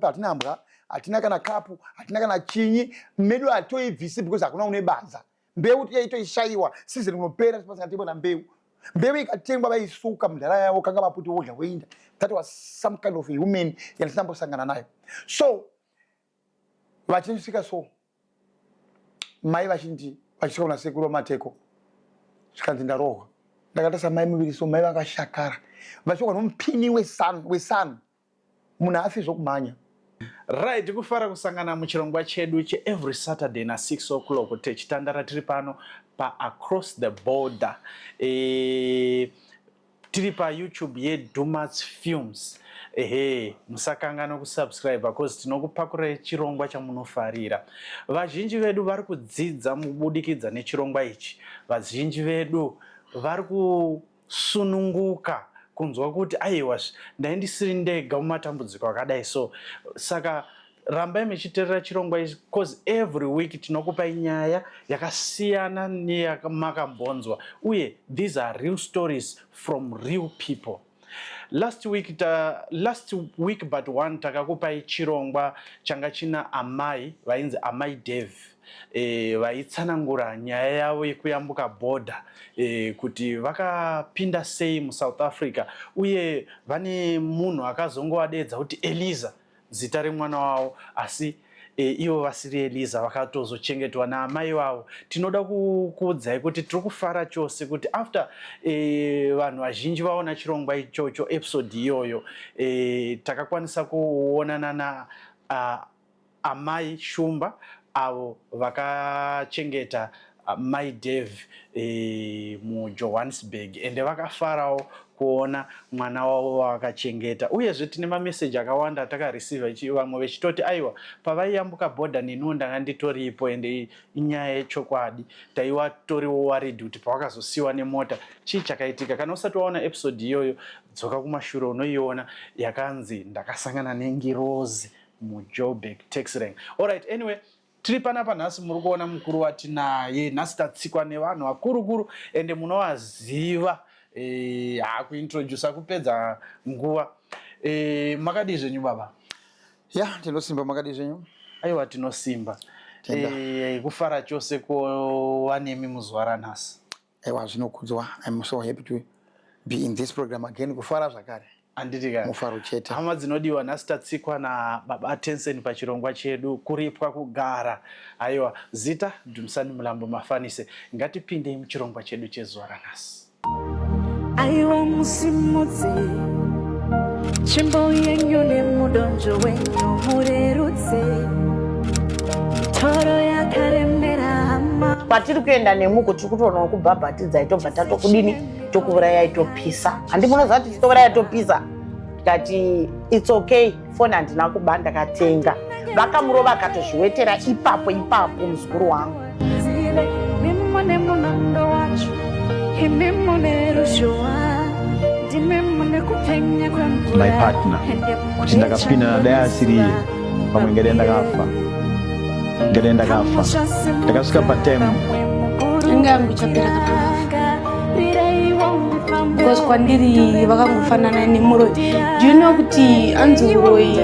hatina mbwa, hatina kana kapu, hatina kana chinyi, medu atoivhisi because hakuna unebanza. Mbeu itoishaiwa, sisi rinopera tipasingatibo na mbeu. Mbeu ikatengwa vaisuka mudhara yavo kanga vaputi wodya weinda. That was some kind of a woman yandisambosangana nayo. So vachisvika so mai vachinji vachisvika kuna sekuru mateko zvikanzi ndarohwa. Ndakatasa mai muviri so mai vakashakara. Vachisvika nomupini wesun munhu afi zvokumhanya. Right, kufara kusangana muchirongwa chedu che every Saturday na 6 o'clock techitandara tiri pano pa Across the Border. Tiri pa YouTube ye Dumats Films. Musakangana kusubscribe because tinokupakura chirongwa chamunofarira. Vazhinji vedu vari kudzidza mubudikidza nechirongwa ichi. Vazhinji vedu vari kusununguka kunzwa kuti aiwa ndaindisiri ndega mumatambudziko akadai so saka rambai muchiteerera chirongwa ichi because every week tinokupa nyaya yakasiyana neyamakambonzwa uye these are real stories from real people. Last week but one takakupai chirongwa changa china amai vainzi Amai Dev vaitsanangura nyaya yavo yekuyambuka border kuti vakapinda sei muSouth Africa uye vane munhu akazongovadeedza kuti Eliza zita remwana wavo asi ivo vasiri Eliza vakatozochengetwa naamai vavo. Tinoda kukuudzai kuti tiri kufara chose kuti after vanhu vazhinji vaona chirongwa ichocho episode iyoyo takakwanisa kuonana na amai Shumba avo vakachengeta Mai Dev muJohannesburg ende vakafarawo kuona mwana wavo wakachengeta uyezve tine mameseji akawanda takareceive vamwe vechitoti aiwa pavaiyambuka border neniwo ndanga nditoripo ende inyaya yechokwadi taiwa toriwo worried kuti pavakazosiyiwa nemota chii chakaitika. Kana usati waona episode iyoyo dzoka kumashure unoiona yakanzi ndakasangana nengirozi muJoburg taxi rank. Alright, anyway tiri panapa nhasi muri kuona mukuru watinaye nhasi tatsikwa nevanhu vakuru ende munovaziva hakuintroduce kupedza nguva. Makadi zvenyu baba? Tinosimba. Makadi zvenyu? Aiwa tinosimba. Kufara chose kuva nemi muzuva ranhasi. Aiwa zvinokudzwa. I'm so happy to be in this program again. Kufara zvakare. Anditika mufaro chete. Hama dzinodiwa nhasi tatsikwa naBaba Tencent pachirongwa chedu kuripwa kugara. Aiwa zita Dumisani Mulambo Mafanise. Ngatipinde muchirongwa chedu chezuva ranhasi. Aiwa musimudzi chimbo yenyu nemudonjo wenyu murerutse toro yakaremera hama patiri kuenda nemuko tikutoona kubhabhatidza itobva tatokudini tokuuraya itopisa. Handi munoziva kuti titouraya itopisa tikati it's okay foni handina kuba ndakatenga vakamurova akatozviwetera ipapo muzukuru wangu. mimone munondo wacho imimone rushowa ndimemone kupenya kwemvura my partner kuti ndakapinda nadayasiri pamwe ngedenda kafa ndakasvika patemu ingangu chapera kana because kwandiri vakangofanana nemuroi. Do you know kuti anzi uroi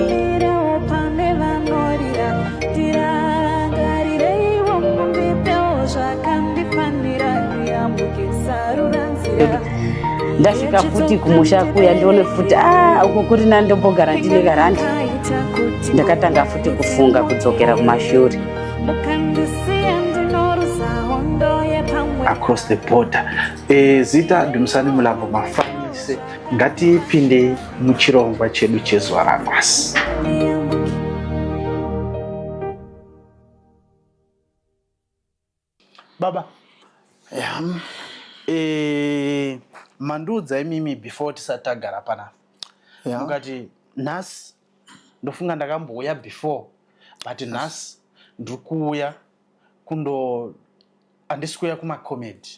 ndasvika futi kumusha kuya ndione futi uko kuri nandombogara ndine garandi ndakatanga futi kufunga kudzokera kumashure. Across the Border. Zita Dumisani Mulambo Mafanise. Ngatipinde muchirongwa chedu chezuva ranhasi. Baba. Manduudza imimi before tisatagara panapa. Mukati nhasi ndofunga ndakambouya before but nhasi ndikuuya handisi kuuya kumacomedy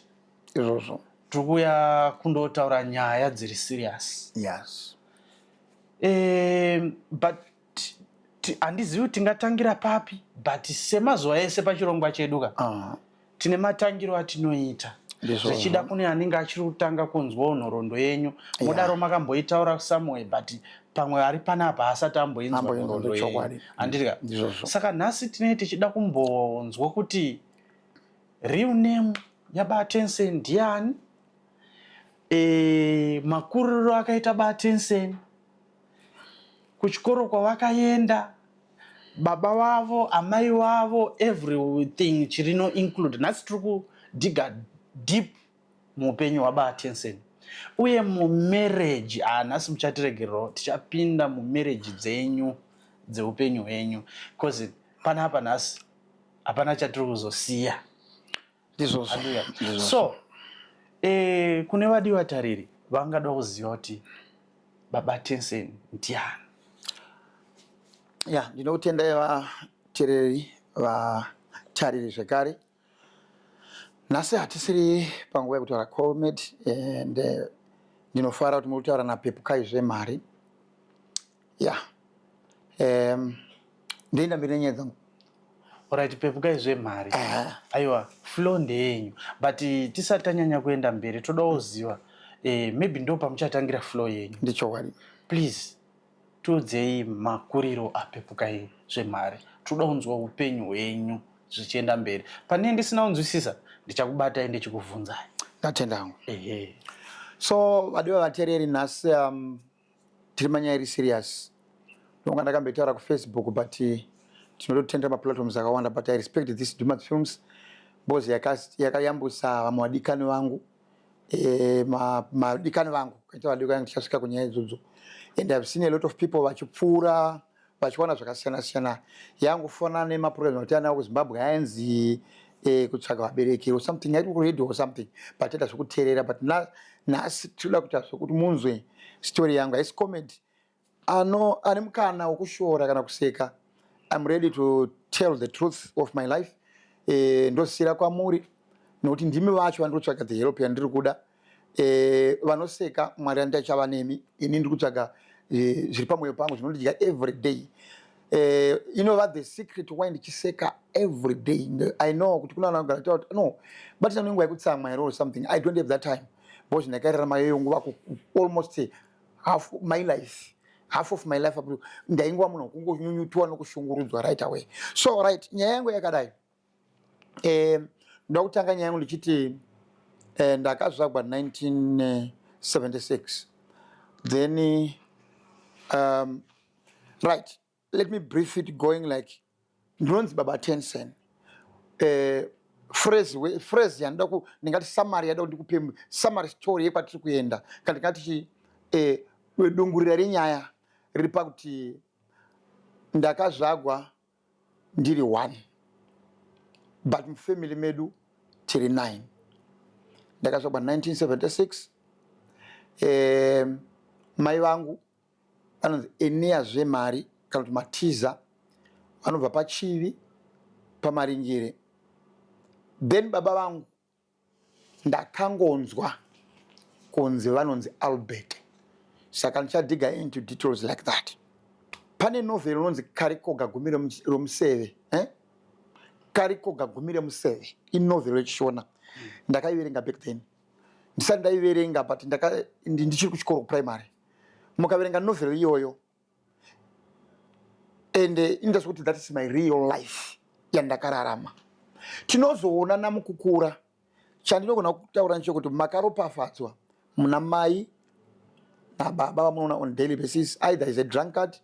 izvozvo tiri kuuya kundotaura nyaya dziri serious. Yes. But handizivi kuti tingatangira papi but semazuva ese pachirongwa cheduka tine matangiro atinoita zvichida kune anenge achiri kutanga kunzwawo nhoroondo yenyu modaro makamboitaura somewhere but pamwe ari panapa asati amboinzwa nhoroondo yenyu. Handika? Saka nhasi tinenge tichida kumbonzwa kuti real name yaBaba Tencent ndiani, makuriro akaita Baba Tencent, kuchikoro kwavakaenda, baba vavo, amai vavo, everything chirino include. Nhasi tiri kudhiga deep muupenyu hwaBaba Tencent. Uye mumarriage, nhasi muchatiregererawo tichapinda mumarriage dzenyu dzeupenyu hwenyu, because panapa nhasi hapana chatiri kuzosiya. So kune vadiwa tariri vangada kuziva kuti Baba Tencent ndiani. Ndinotenda vateereri vatariri zvekare. Nhasi hatisiri panguva yekutaura COVID, and ndinofara kuti muri kutaura naPepukai zvemhari. Ndoenda mberi nenyaya dzangu. Alright, Pepukai zvemhari. Aiwa, flow ndeyenyu. But tisati tanyanya kuenda mberi toda kuziva maybe ndo pamuchatangira flow yenyu. Ndichokwadi. Please tiudzei makuriro aPepukai zvemhari. Toda kunzwa upenyu hwenyu zvichienda mberi. Pane ndisina kunzwisisa ndichakubatai ndichikubvunzai. Ndatenda hangu. So vadiwa vateereri, nhasi tiri manyaya iri serious. Ndonga ndakambotaura kuFacebook, but tinototenda maplatforms akawanda, but I respect this Duma Films because yakayambusa vamwe vadikani vangu, madikani vangu kaita vadikani tichasvika kunyaya idzodzo, and I've seen a lot of people vachipfuura vachiwana zvakasiyana siyana. Yangufanana nemaprogram kuti anawo kuZimbabwe ainzi kutsvaga vabereki or something, I read or something, but tenda zvekuteerera. But nhasi tinoda kuita zvokuti munzwe story yangu. Haisi comment ane mukana wokushora kana kuseka. I'm ready to tell the truth of my life. Ndosira kwamuri nokuti ndimi vacho vandinotsvaga the help yandiri kuda. Vanoseka Mwari andachava nemi, ini ndiri kutsvaga zviri pamwoyo pangu zvinondidya every day. You know what the secret why ndichiseka every day. I know kuti kuna vanhu vanogara no, but ine nguva yekutsamwa or something. I don't have that time because ndakararama iyoyo nguva almost half my life. Half of my life ndaingwa munhu kungonyunyutua nokushungurudzwa right away. So right, nyaya yangu yakadai. Ndakutanga nyaya yangu ndichiti ndakazvagwa 1976. Then right, let me brief it going like ndinonzi Baba Tencent. Phrase yandoda ndingati summary yada ndikupe summary story yekwatiri kuenda. Kana ndingati dungurira renyaya riri pakuti ndakazvagwa ndiri 1 but mufamily medu tiri 9. Ndakazvagwa 1976. Mai vangu vanonzi Enea Zvemari kana kuti Matiza, vanobva paChivi paMaringire. Then baba vangu ndakangonzwa kunzi vanonzi Albert. Saka ndichadiga into details like that. Pane novel inonzi Karikoga Gumi romuseve. Karikoga Gumi romuseve. Inovel yechishona. Ndakaiverenga back then. Ndisati ndaiverenga but ndichiri kuchikoro primary. Mukaverenga novel iyoyo. And indasi kuti that is my real life yandakararama. Tinozoona namukukura. Chandinogona kutaura ndechekuti makaropafadzwa muna mai baba vamunoona on daily basis. Either is a drunkard,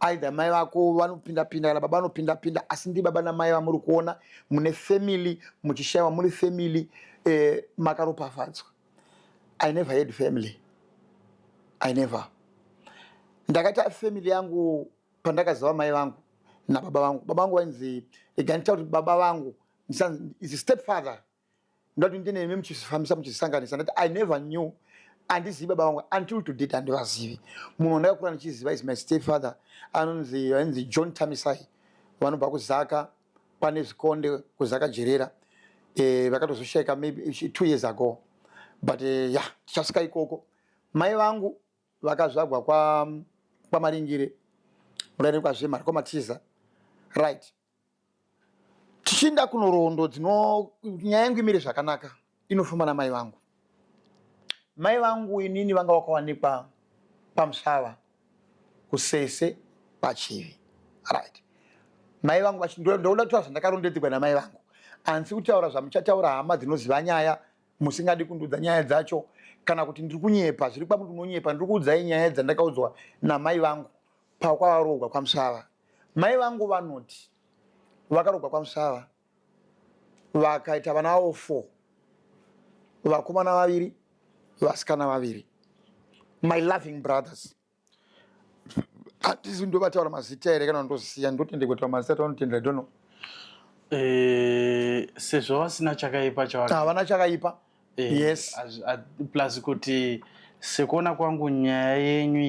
either mai vako vanopinda pinda kana baba vanopinda pinda, asi ndi baba namai vamuri kuona mune family muchishayiwa muri family makaropafadzwa. I never had family. I never. Ndakaita family yangu pandakaziva mai vangu na baba vangu. Baba vangu wainzi iganita kuti baba vangu is a stepfather. Ndoti ndine nemi muchifambisa muchisanganisa. Ndati I never knew andizivi baba vangu until today andivazivi. Munhu ndakakura ndichiziva is my stepfather anonzi John Tamisai. Vanobva kuZaka pane Zvikonde kuZaka Jerera. Vakatozoshaika maybe 2 years ago. But tichasvika ikoko. Mai vangu vakazvagwa kwaMaringire. Murani kwaZvemari kwaMatiza. Right. Tichinda kunorondo nyaya yangu imire zvakanaka inofamba namai vangu. Mai vangu inini vanga vakawanikwa pamusava kusese pachivi. Right. Mai vangu ndoda kutaura zvandakarondedzerwa namai vangu. Handisi kutaura zvamuchataura hama dzinoziva nyaya musingadi kundudza nyaya dzacho kana kuti ndiri kunyepa zviri kwamuri kunonyepa. Ndiri kuudzai nyaya dzandakaudzwa namai vangu pakwavarogwa kwaMusava. Mai vangu vanoti vakarogwa kwaMusava vakaita vana vavo 4, vakomana 2, vasikana 2. My loving brothers. Handisi ndovataura mazita here kana ndosiya ndotende kutaura mazita taunotendera dono. Sezvo vasina chakaipa havana chakaipa. Yes. Plus kuti sekuona kwangu nyaya yenyu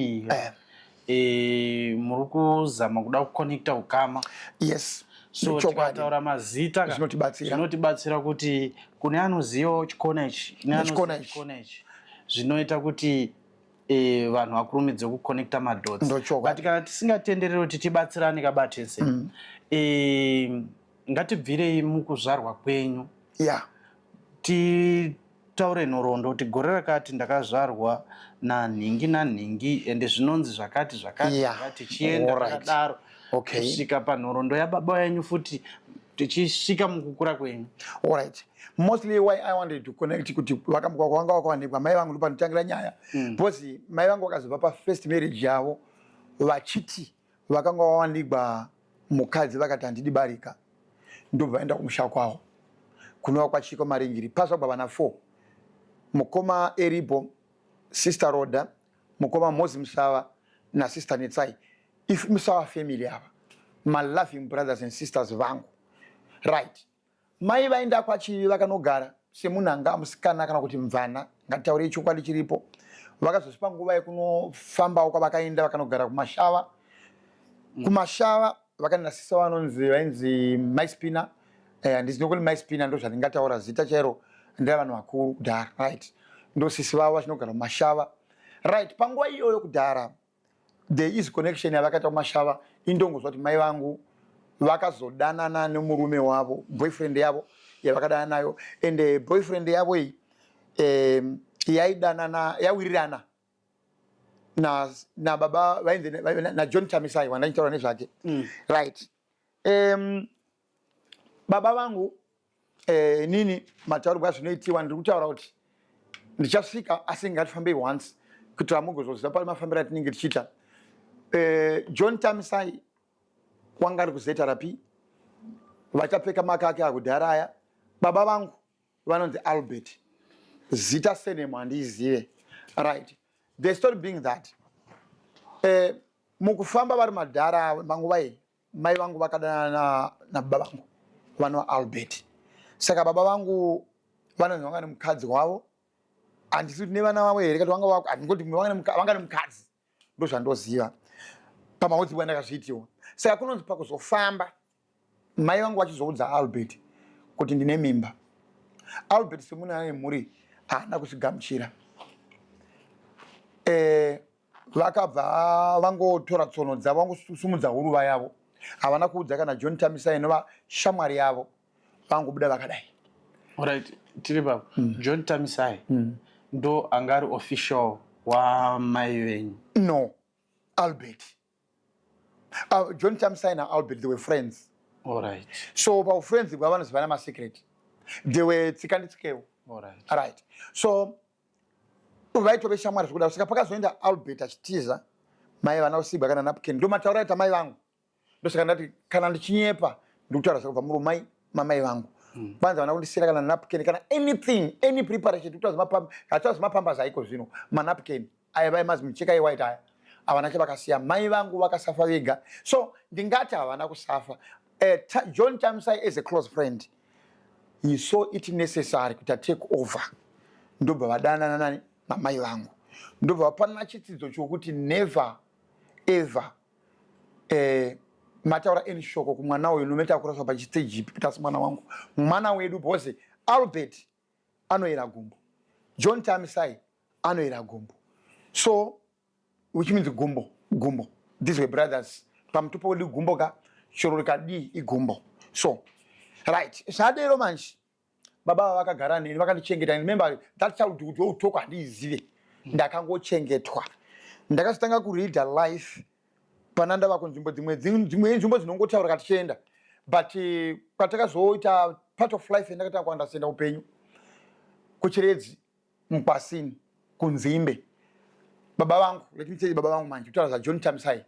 iyi muri kuzama kuda kuconnecta ukama. Yes. So tikataura mazita zvinotibatsira kuti kune anozivawo chikona ichi zvinoita kuti vanhu vakurumidze kuconnecta madots. But kana tisingatendereri kuti tibatsirane kabatese ngatibvirei mukuzvarwa kwenyu. Titaure nhoroondo kuti gore rakati ndakazvarwa nanhingi ende zvinonzi zvakati tichienda takadaro kusvika panhoroondo yababa yenyu futi tichisvika mukukura kwenyu. Alright. Mostly why I wanted to connect kuti vakambuka kwanga wakawanikwa mai vangu ndopanotangira nyaya because mai vangu vakazobva pafirst marriage yavo vachiti vakanga vawanikwa mukadzi vakati handidi barika ndobva vaenda kumusha kwavo kunova kwachiko maringiri pasvabva vana 4 mukoma Eribo, sister Roda, mukoma Mozi Musava nasister Netsai. If Musava family ava my loving brothers and sisters vangu. Right. Mai vaenda kwachivi vakanogara semunhanga musikana kana kuti mvana ngataure chokwadi chiripo vakazospa nguva yekunofambawo kwavakaenda vakanogara kumashava. Kumashava vakanena sisa vanonzi vainzi Maispina. Ndizinokoni Maispina ndo zvandingataura zita chairo ndira vanhu vakuru kudhara. Right. Ndo sisi vavo vachinogara kumashava. Right. Panguva iyoyo kudhara there is connection yavakaita kumashava indongozva kuti mai vangu vakazodanana nemurume wavo boyfriend yavo yavakadana nayo and boyfriend yavo iyi yaidanana yawirirana na baba vainzi na John Tamisai wandachitaura nezvake. Right. Baba vangu nini mataurirwo azvinoitiwa ndiri kutaura kuti ndichasvika asi ngatifambei once kuti mugozoziva pari mafambiro atinenge tichiita. John Tamisai wanga ari kuzeta rapi vachapfeka makake akudhara aya. Baba vangu vanonzi Albert, zita senemo handiizive. Right. The story being that mukufamba vari madhara manguva iyi mai vangu vakadana na baba vangu vanova Albert. Saka baba vangu vanonzi vanga nemukadzi wavo. Handisi kuti nevana vavo here kati vanga wako handingoti vanga nemukadzi ndo zvandoziva pamaudzi bwandakazviitiwa. Saka kunonzi pakuzofamba mai vangu vachizoudza Albert kuti ndine mimba. Albert semunhu ane mhuri haana kuzvigamuchira. Vakabva vangotora tsono dzavo vangosumudza huruva yavo. Havana kuudza kana John Tamisai inova shamwari yavo. Vangobuda vakadai. Alright, tiri baba. John Tamisai ndo angari official wa mai venyu? No, Albert. John Tamisai na Albert, they were friends. Alright. So our friends were one of the secret. They were tsikanditsikewo. Alright. Right. So vaitove shamwari zvekuda saka pakazoenda Albert achitiza mai vana usiba kana napkin ndo mataura aita mai vangu. Ndo saka ndati kana ndichinyepa ndikutaura sakubva muri mai mamai vangu. Kwanza vana kundisira kana napkin kana anything, any preparation ndikutaura mapamba hataura mapamba aiko zvino manapkin aya vaimazi micheka yewhite aya havana chavakasiya. Mai vangu vakasafa vega. So ndingati havana kusafa. John Tamisai as a close friend, he saw it necessary to take over. Ndobva vadanana nani namai vangu. Ndobva vapanana chidzidzo chokuti never ever mataura any shoko kumwana uyu nometa kuraswa pachiteji pitasi mwana wangu. Mwana wedu bose Albert anoera gumbo. John Tamisai anoera gumbo. So which means gumbo. These were brothers. Pamutupo wedu gumbo ka shoro rikadi igumbo. So right. Sadero manchi. Baba vakagara neni vakandichengeta. Remember that child would talk handizive. Ndakangochengetwa. Ndakatanga kuread life pananda vako nzvimbo dzimwe nzvimbo dzinongotaura tichienda, but patakazoita part of life yandakatanga kuandastenda upenyu kuchiredzi Mukwasini kunzimbe. Baba vangu, let me tell you, baba vangu manje kutaura zaJohn Tamsai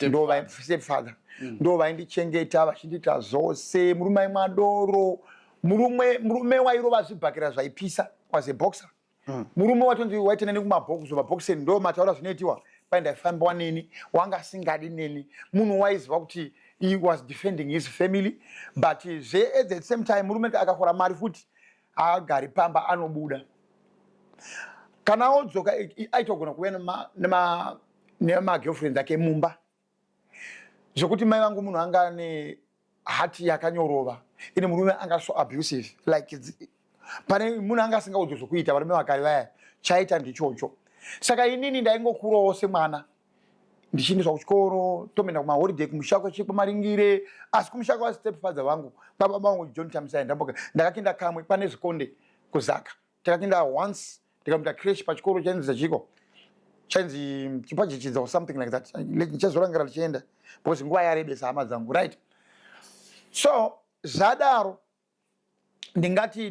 ndo stepfather ndo vaindichengeta vachindita zvose, murume mwadoro, murume wairova zvibhakera zvaipisa, was a boxer. Murume watonzi waita neni kumabhokisi, mabhokiseni ndo mataura zvinoitiwa paindaifambiwa neni, wanga asingadi neni, munhu waiziva kuti he was defending his family, but at the same time murume akakora mari futi agari pamba anobuda. Kana odzoka aitogona kuuya nema-girlfriends ake mumba, zvokuti mai vangu munhu anga ane hati yakanyorova, ine murume anga so abusive, like pane munhu anga asingaudzi zvokuita, varume vakare vaya chaita ndichocho. Saka inini ndaingokurawo semwana ndichiendeswa kuchikoro, tomenda kumaholiday kumusha kwemaringire, asi kumusha kwastepfather vangu baba vangu John Tamsai ndakakinda kamwe pane Zikonde kuZaka. Takakinda once, ndikamita crash pachikoro chainzi chiko chainzi chipachichidza or something like that. Ndichazorangara tichienda because nguva yarebesa hama dzangu, right? So zvadaro ndingati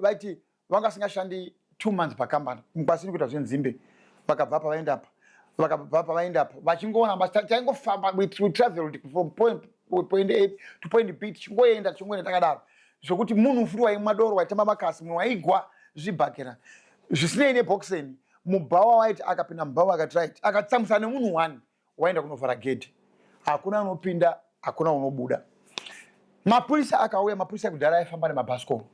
vaiti vanga singashandi 2 months pakambani Mukwasini kuita zvenzimbe, vakabva pa vaenda apa vachingoona basi taingofamba, we traveled from point A to point B, tichingoenda takadaro, zvokuti munhu futi waimwadoro waitamba makasi, munhu waigwa zvibhakera zvisinei nebhokiseni, mubhawa waiti akapinda mubhawa akatright akatsamusana nemunhu 1 waenda kunovhara gedhi, hakuna unopinda, hakuna unobuda. Mapurisa akauya, mapurisa ekudhara aifamba nemabhasikoro,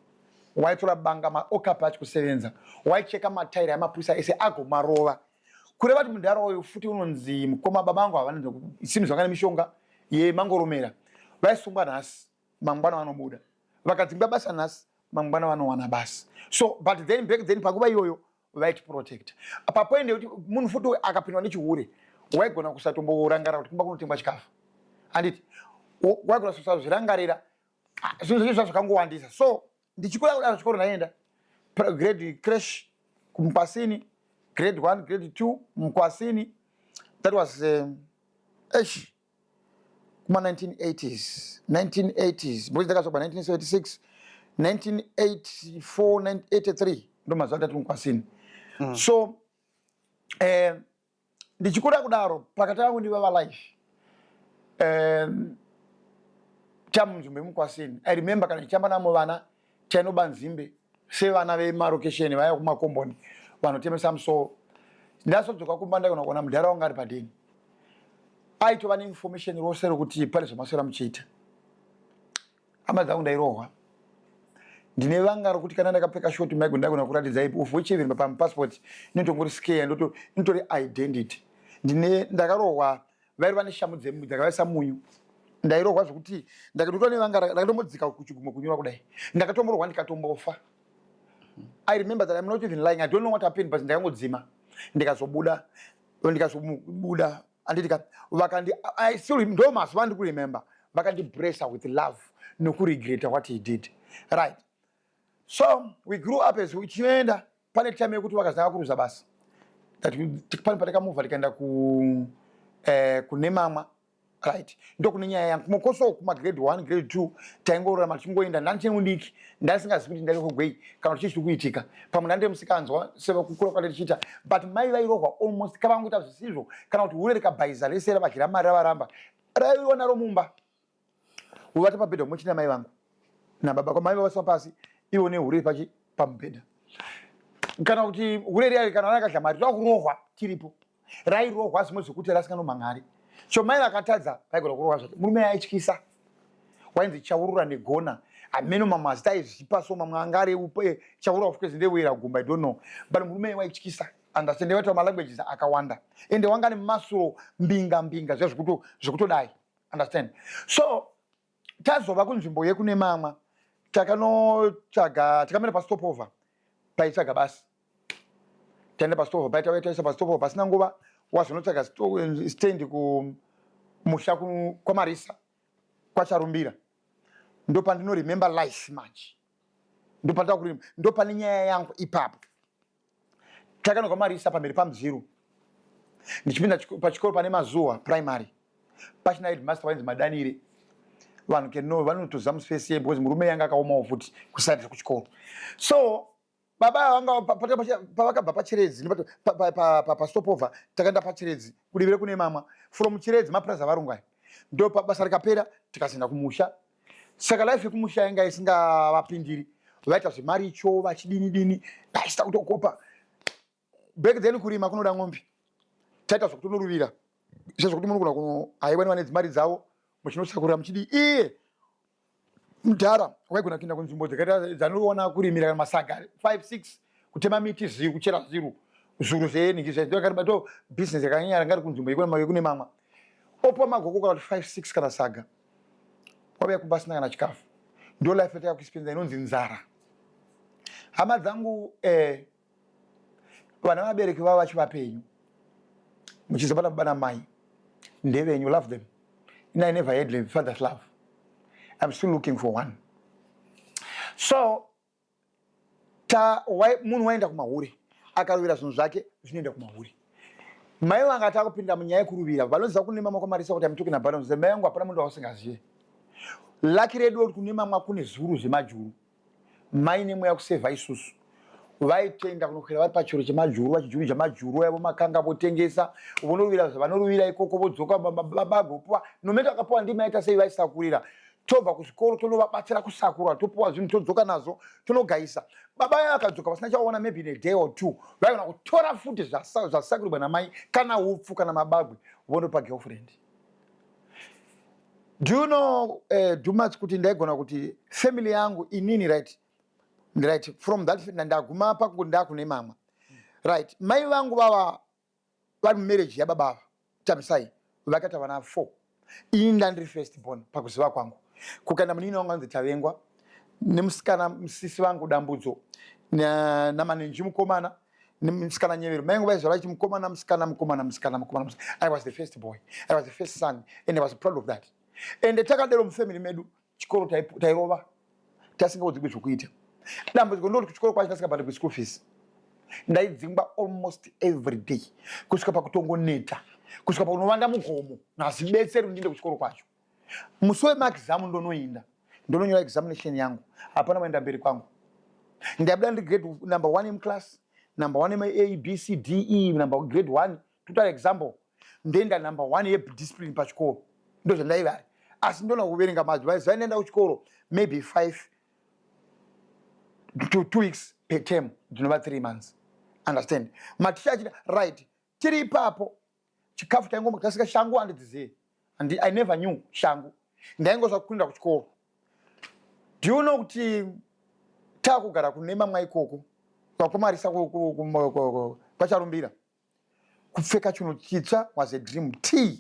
waitora banga maokapi achikusevenza, waicheka matairi amapurisa ese agomarova, kureva kuti mudhara uyu futi unonzi mukoma baba vangu havanonzi simu zvanga nemishonga yemangoromera, vaisungwa nhasi mangwana vanobuda, vakadzingwa basa nhasi mangwana vanowana basa. So but then back then panguva iyoyo vaiti protect. Papoende kuti munhu futi akapindwa nechihure waigona kusatomborangarira kuti kumba kunotengwa chikafu, handiti waigona kusazvirangarira zvinhu zvizvo zvakangowandisa. So ndichikura kudaro chikoro ndaenda grade crash kuMukwasini, grade 1 grade 2 Mukwasini, that was kuma 1980s bozi ndakazoba 1976 1984 1983 ndo mazuva atatu Mukwasini. So ndichikura kudaro pakati pangu ndivava life chamunzvimbo yeMukwasini. I remember kana ndichamba namo vana chainoba nzimbe sevana vemarokesheni vaya kumakomboni vanotemesa musoro, ndasodzoka kumba ndaigona kuona mudhara wanga ari padeni aitova neinformation rose rokuti pane zvamaswera muchiita. Hama dzangu ndairohwa, ndine vanga rokuti kana ndakapfeka shoti maigona ndaigona kuratidza ipo of which even pamapassport inotongori scare, inotori identity. Ndakarohwa, vairova neshamu dzakavaisa munyu, ndairohwa zvokuti ndakatora nevanga ndakatombodzika kuchigumo kunyura kudai, ndakatomborwa ndikatombofa. I remember that I'm not even lying. I don't know what happened, but ndakangodzima ndikazobuda anditika vakandi I still ndo mazuva ndikuremember vakandibrace with love nokuregreta what he did, right? So we grew up as uchienda pane time yekuti vakazanga kuruza basa that pane patakamuva tikaenda kunemamwa, right? Ndo kune nyaya yangu mukoso kuma grade 1 grade 2 taingorora machingoenda ndandichenudiki ndasingazivi kuti ndari kugwei kana kuti chichiri kuitika pamwe ndande musikanzwa seva kukura kwati tichiita, but mai vairohwa almost kavangoita zvisizvo kana kuti hure rikabhaiza rese ravakira mari ravaramba raiona romumba uvata pabhedha muchina mai vangu nababa kwa mai vavasa pasi ivo nehure pamubhedha, kana kuti hure riya kana rakadya mari rakurohwa tiripo, rairohwa zimwe zvokuti rasinganomangari. So mai vakatadza vaigona kurohwa zvake. Murume aityisa wainzi chaurura negona ameno mamazita aizvipa so mamwe anga ari chaurura of course ndewera gumba I don't know, but murume waityisa, understand, vaitaura malanguages akawanda ende wanga nemasuro mbinga zvekutodai, understand. So tazova kunzvimbo yekunemamwa takamira pastopover paitsvaga basi, taenda pastopover paitaisa pastopover pasina nguva wazonotsvaga stand kumusha kwaMarisa kwaCharumbira, ndo pandinoremember life manje, ndo pane nyaya yangu ipapo. Takanoga Marisa pamberi pamudziru ndichipinda pachikoro pane mazuwa primary pachina headmaster wainzi Madanire vanhu keno vanotoziva musifesi because murume yanga akaomawo futi kusaidira kuchikoro. So baba vanga pavakabva paChiredzi pastopover takaenda paChiredzi kudivire kune mama from Chiredzi mapuraza varungwai ndo basa rikapera tikazoenda kumusha. Saka life yekumusha yanga isingavapindiri vaita zvemaricho vachidini vaisita kutokopa back then kurima kunoda ng'ombe taita zvokutonoruvira sezvokuti munogona kuno haiwani vane dzimari dzavo muchinosakurira muchidi iye mudhara waigona kuenda kunzvimbo dzanoona kurimira kana masaga 5-6 kutema miti ziru kuchera ziru zuru zvenhingi zvaito business yakanyanya ngari kunzvimbo yekune mama opa magoko kana 5-6 kana saga wabaya kubasina kana chikafu ndio life yataka kuispenza inonzi nzara. Hama dzangu vana vabereki vavo vachivapenyu muchizobata bana mai ndevenyu love them. I never had a father's love. I'm still looking for one. So munhu waenda kumahuri akaruvira zvinhu zvake zvinoenda kumahuri. Mai vanga atakupinda munyaya yekuruvira vanoziva kune mama kwamarisa kuti I'm talking about them. Mai vangu hapana munhu wasingazive. Lucky redu kune mama kune zuru zvemajuru. Mai nemweya kusevha isusu. Vaitenda kunokwira vari pachiro chemajuru vachijuru chamajuru yavo makanga votengesa vonoruvira zvanoruvira ikoko vodzoka babagopwa nometa akapuwa ndima yaita sei vaisakurira tobva kuzvikoro tonovabatsira kusakura topuwa zvinhu todzoka nazvo tonogaisa. Baba yavo akadzoka vasina chaona maybe in a day or two vaigona kutora futi zvasakurirwa namai kana upfu kana mabagwe vondopa girlfriend. Do you know Dumas kuti ndaigona kuti family yangu inini right from that ndaguma pakunda kune mama right mai vangu baba vari marriage yababa tamisai vakata vana 4 ini ndandiri first born pakuziva kwangu kukaenda munini wangu anzi Tavengwa nemusikana musisi vangu Dambudzo namanenji mukomana nemusikana Nyevero mai vangu vaizva vachi mukomana musikana. I was the first boy, I was the first son and I was proud of that. And takadero mufamily medu chikoro tairova tasingaudzi zvekuita dambudziko ndoti kuchikoro kwacho ndasikabhadharwi school fees ndaidzingwa almost every day kusvika pakutongoneta kusvika pakunovanda mugomo hazvidetseri ndiende kuchikoro kwacho. Musi wemaexamu ndononyora examination yangu hapana maenda mberi kwangu. Ndabuda ndi grade number 1 class, number 1 A B C D E, number grade 1 total example ndenda number 1 yediscipline pachikoro ndo zvandaivari asi ndona kuverenga madzimai zvainoenda kuchikoro maybe 5 to 2 weeks per term ndinova 3 months. Understand? Maticha achida right tiri ipapo chikafu taingomba tasika shangu handidzizive and I never knew shangu ndaingozva kuenda kuchikoro. Do you know kuti takugara kune mamwe ikoko kwakumarisa kwacharumbira kupfeka chinhu chitsva was a dream. Tea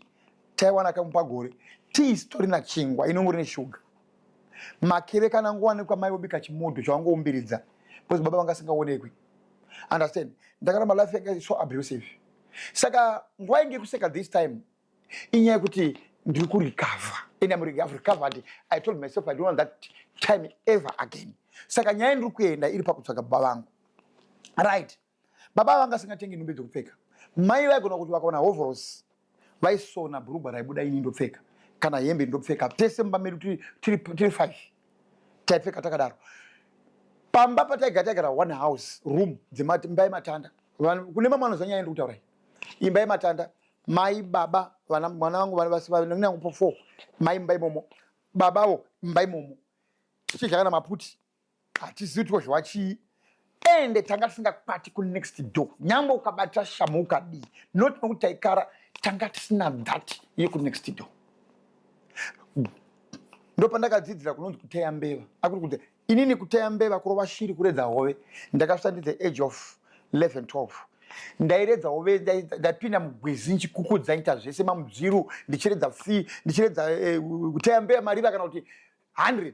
taiwana kamupagore tea isitorina chingwa inongori neshuga makeve kana ngowanikwa mai vobika chimodho chavangoumbiridza because baba vanga singaonekwi. Understand? Ndakaramba life yanga so abusive. Saka nguva inge kuseka this time inyaya yekuti ndiri kurecover and I've recovered. I told myself I don't want that time ever again. Saka nyaya ndiri kuenda iri pakutsvaga baba vangu right. Baba vanga singatengi nhumbi dzokupfeka. Mai vaigona kuti vakaona overalls vaisona bhurugwa raibuda ini ndopfeka kana hembe ndopfeka tese mumba medu tiri 5 taipfeka takadaro. Pamba pataigara one house room dzimba yematanda kune mama anozanyaya ndi kutaurai imba yematanda mai baba mwana wangu vanangu po 4 mai mba imomo babavo mba imomo tichigara maputi hatizivi kuti zvachii ende tanga tisingakwati ku next door nyangwe ukabata shamu ukadii not nokuti taikara tanga tisina that yeku next door. Ndopandakadzidzira kunonzi kuteya mbeva akuri kuti inini kuteya mbeva kurova shiri kuredza hove ndakasvika the age of 11-12 ndairedza hove ndapinda mugwizi nchikukudza nita zvese mamudziru ndichiredza ndichiredza kuteya mbeva mariva kana kuti 100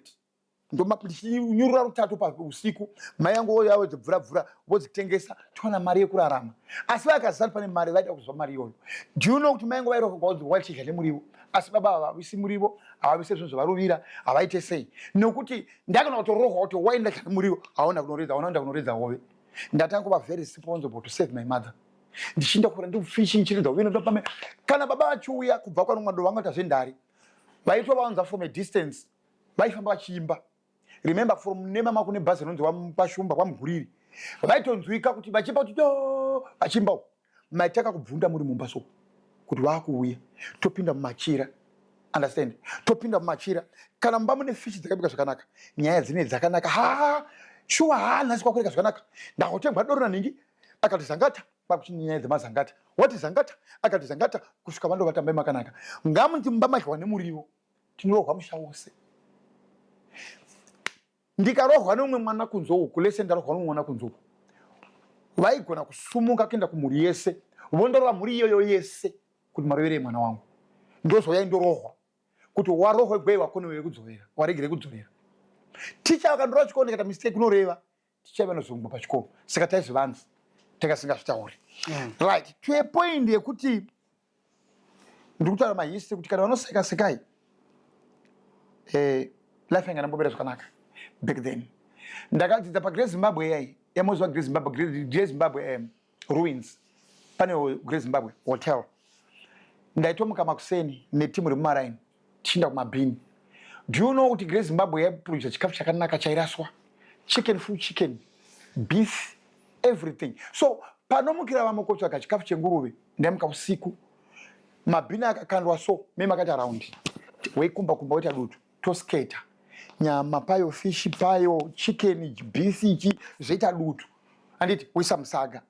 ndichinyurura rutatu pausiku mai yangu yavo dzibvura vodzitengesa toona mari yekurarama asi vakazati pane mari vaida kuzva mari iyoyo. Do you know kuti mai yangu vairokaudzi wachidya nemurivo asi baba havavisi murivo havavise zvinhu zvavaruvira havaite sei nokuti ndakana kutoroka kuti waenda nemurivo haona kunoredza hove. Ndatanga kuva very responsible to save my mother ndichinda kura ndi fishing chiridza wino ndopame kana baba achiuya kubva kwano mwado wanga tazvendari vaitovaunza from a distance vaifamba vachiimba. Remember from Nema kune bhazi rinonzi Pashumba kwamuguriri vaitonzwika kuti vachimba kuti vachimba maitaka kubvunda muri mumba so kuti vakuuya topinda mumachira. Understand? Topinda mumachira kana mumba mune fishi dzakabika zvakanaka nyaya dzine dzakanaka shuwa nhasi kwakureka zvakanaka ndakotengwa doro naningi akati Zangata kwakuchini nyaya dzemazangata wati Zangata akati Zangata kusvika vando vatambai makanaka ngamuti mumba madyiwa nemuriwo tinorohwa musha wose. Ndikarohwa nomwe mwana kunzo uku lese ndarohwa nomwe mwana kunzo uku vaigona kusumuka kuenda kumhuri yese vondorova mhuri iyoyo yese kuti marovere mwana wangu ndozoya indorohwa kuti warohwe gwei wakonewe kudzorera waregere kudzorera. Ticha akandora chikoro ndikata mistake unoreva ticha vanozongwa pachikoro saka taizovanzi takasingazvitauri right to a point yekuti ndikutaura mahistory kuti kana vanoseka sekai life yanga ndambobera zvakanaka back then. Ndakadzidza paGreat Zimbabwe yai yamoziva Great Zimbabwe ruins pane Great Zimbabwe hotel. Ndaitomuka makuseni netimu remumaraini tichinda kumabhini. Do you know kuti Great Zimbabwe yaipurudza chikafu chakanaka chairaswa full chicken beef everything. So panomukira vamwe kotsvaga chikafu chenguruve ndaimuka usiku mabhini akakandwa so memakati araundi weikumba woita dutu tosketa nyama payo fishi payo chicken beef ichi zvoita dutu anditi woisa musaga.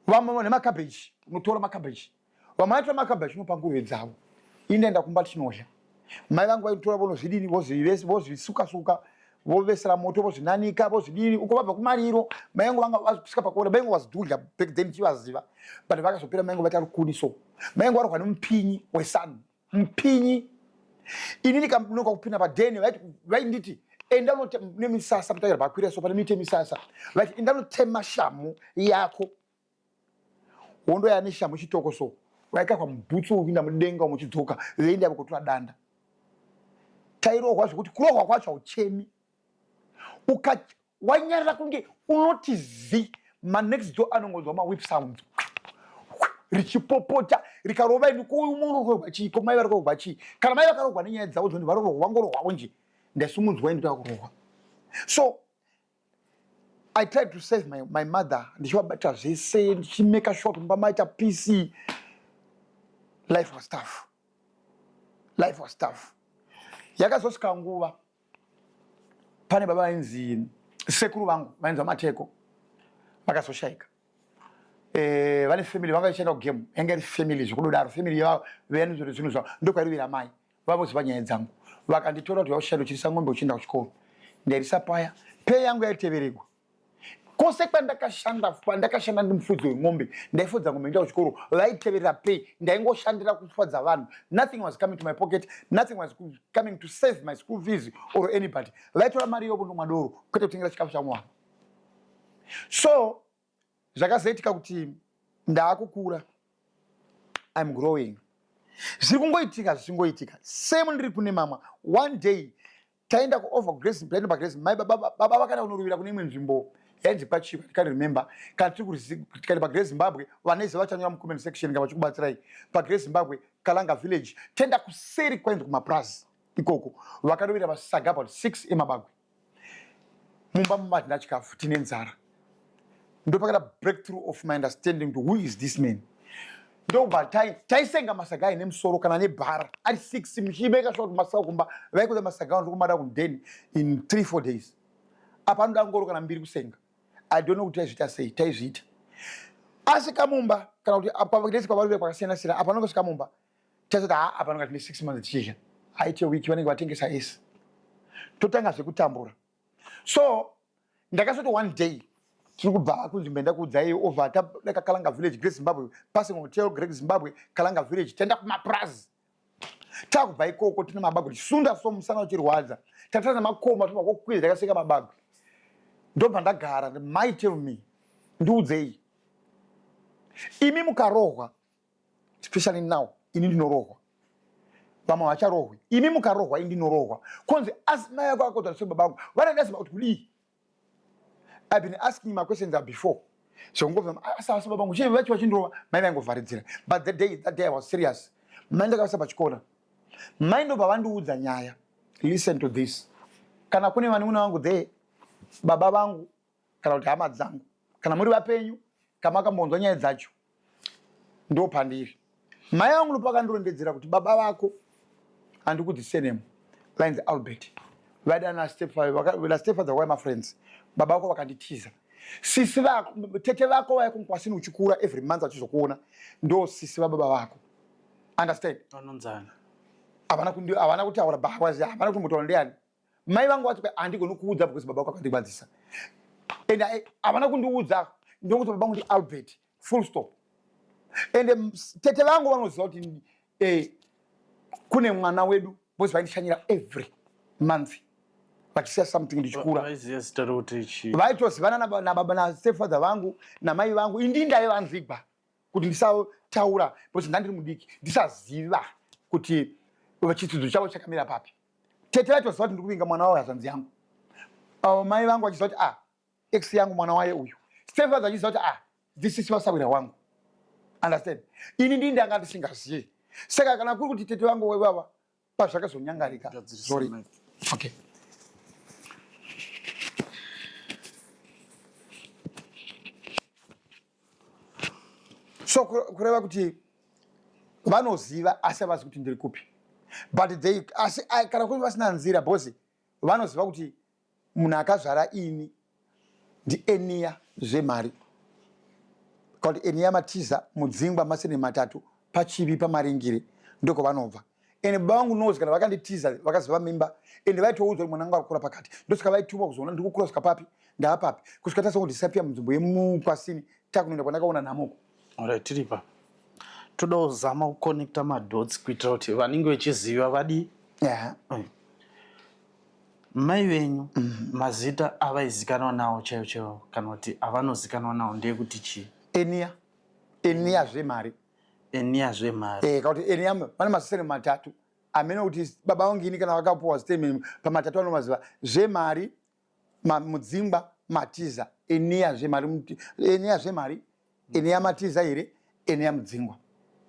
Vamwe nemakabeji unotora makabeji vamwe vaitora makabeji unopa nguruve dzavo indaenda kumba tinorya. Mai vangu vaitora vonozvidini vozvisuka vovesera moto vozvinanika vozvidini uko vabva kumariro mai vangu vanga vasvika pakuona mai vangu vazidhudya back then chivaziva but vakazopera mai vangu vaita rukuni so mai vangu varohwa nemupinyi wesun mupinyi. Ini ndikanoka kupinda padheni vainditi enda nemisasa mutaira bakwira so pane miti yemisasa vaiti enda notema shamu yako wondoya neshamu chitoko so vaikakwa mubhutsu ukuinda mudenga muchidzoka veienda kutora danda. Tairohwa zvokuti kurohwa kwacho hauchemi wanyarira kunge unoti zi manext door anongonzwa mawhip sounds richipopota rikarova ini kuumunorohwa chii komai varikurohwa chii kana mai vakarohwa nenyaya dzavo dzoni varorohwa vangorohwawo nje ndasimunzwa ini toda kurohwa. So I tried to save my mother ndichivabata zvese ndichimeka sure kuti mbamaita peace. Life was tough. Yakazosvika nguva pane baba vainzi sekuru vangu vainzwa Mateko vakazoshaika. Vane family vanga vachienda kugame yanga iri family zvokudodaro family yavo veyanizvore zvinhu zvavo ndokwairuvira mai vavoziva nyaya dzangu vakanditora kuti vaushanda uchirisa ng'ombe uchienda kuchikoro ndairisa paya pei yangu yaiteveregwa kwose kwandakashanda ndimufudzi weng'ombe ndaifudza ng'ombe nda kuchikoro vaiteverera pei ndaingoshandira kufadza vanhu. Nothing was coming to my pocket, nothing was coming to save my school fees or anybody. Vaitora mari yovo ndomadoro kwete kutengera chikafu chamwana. So zvakazoitika kuti ndaakukura I'm growing zvichingoitika same ndiri kune mama. One day taenda kuover grace blend bagrace mai baba vakada kunoruvira kune imwe nzvimbo yainzi pachiva ndikani remember kana tikati paGreat Zimbabwe vanaizi vachanyora mucomment section nga vachikubatsirai paGreat Zimbabwe Kalanga village tenda kuseri kwainzi kumaprazi ikoko vakarovira vasaga about 6 emabagwe mumba mumati ndachikafu tine nzara ndopakada breakthrough of my understanding to who is this man. Ndobva taisenga masaga aine musoro kana nebhara ari 6 muchimeka sure kuti masaga kumba vaikuda masaga ndokumada kudheni in 3-4 days. Apa anoda ngoro kana mbiri kusenga I don't know kuti taizviita sei taizviita asi kamumba kana kuti apavagesi kwavaruvira kwakasiyana siyana apa nongosvika mumba taizoti apa nonga tine 6 months tichizha aite wiki vanenge vatengesa esi totanga zvekutambura. So ndakasoti one day tiri kubva kunzvimbo enda kudzai over tabeka Kalanga village Great Zimbabwe passing hotel Great Zimbabwe Kalanga village tenda kumaprazi takubva ikoko tine mabagwe tisunda so musana uchirwadza tatana makoma tomakokwidza takaseka mabagwe ndobva ndagara mai tell me ndiudzei imi mukarohwa especially now ini ndinorohwa vamwe vacharohwi imi mukarohwa ini ndinorohwa konzi asi mai yako akodza sebaba vangu vanadasi kuti kudii. I've been asking my questions before So ngova asasa baba nguchiri vachi vachindova mai vangovharidzira. But that day I was serious. Mai ndakavasa pachikora. Mai ndo pavandiudza nyaya. Listen to this. Kana kune vanun'una vangu there, baba vangu kana kuti hama dzangu, kana muri vapenyu kama akambonzwa nyaya dzacho, ndo pandiri. Mai vangu ndo pakandorondedzera kuti baba vako handikudzisenemo lines Albert. Vadana stepfather were my friends. Baba vako vakanditiza. Sisi vako, tete vako vaya kumkwasini uchikura every month achizokuona. Ndo sisi va baba vako. Understand? Anonzana. Avana kuti awara bawazi, avana kuti mutondeani. Mai vangu vati handiko kuudza because baba vako akandibadzisa. And avana kundiudza ndokuti baba vangu ndi Albert. Full stop. And tete vangu vanoziva kuti kune mwana wedu because vaindishanyira every month. Vachisiya something ndichikura. Vaitozivana na baba na stepfather vangu na mai vangu indindaye vanzigwa kuti ndisautaura because ndandiri mudiki ndisaziva kuti chidzidzo chavo chakamira papi. Tete vaitoziva kuti ndikuvinga mwana wawo hazanzi yangu. Mai vangu vachiziva kuti ex yangu mwana waye uyu. Stepfather achiziva kuti this is vasawira wangu. Understand? Ini ndanga ndisingaziye. Saka kana kuri kuti tete vangu wevawa pazvakazonyangarika. Sorry. Okay. So kureva kuti vanoziva asi havasi kuti ndiri kupi. But they kana kuti vasina nzira because vanoziva kuti munhu akazvara ini ndiEnia zvemari. Kuti Enia Matiza mudzingwa masere matatu pachivi pamaringire ndoko vanobva. Ene baba vangu knows kana vakanditiza vakaziva mimba ende vaitoudzwa kuti mwana wangu akura pakati. Ndosaka vaituma kuzoona ndikukura svika papi ndaapapi. Kusvika tasoko kundisapia munzvimbo yemukwasini takunoenda kwandakaona namoko. Alright, tiripa. Toda kuzama kuconnecta madots kuitira kuti vanenge vechiziva vadi. Yeah. Mai venyu mazita avaizikanwa nawo chaiwo kana kuti avanozikanwa nawo ndeyekuti chii? Enia zvemari. Enia zvemari. Kuti Enia vane masere matatu amene kuti baba vangu ini kana vakapuwa statement pamatatu anomaziva zvemari mudzingwa Matiza Enia zvemari. Enia zvemari Enia Matiza ere Enia mudzingwa.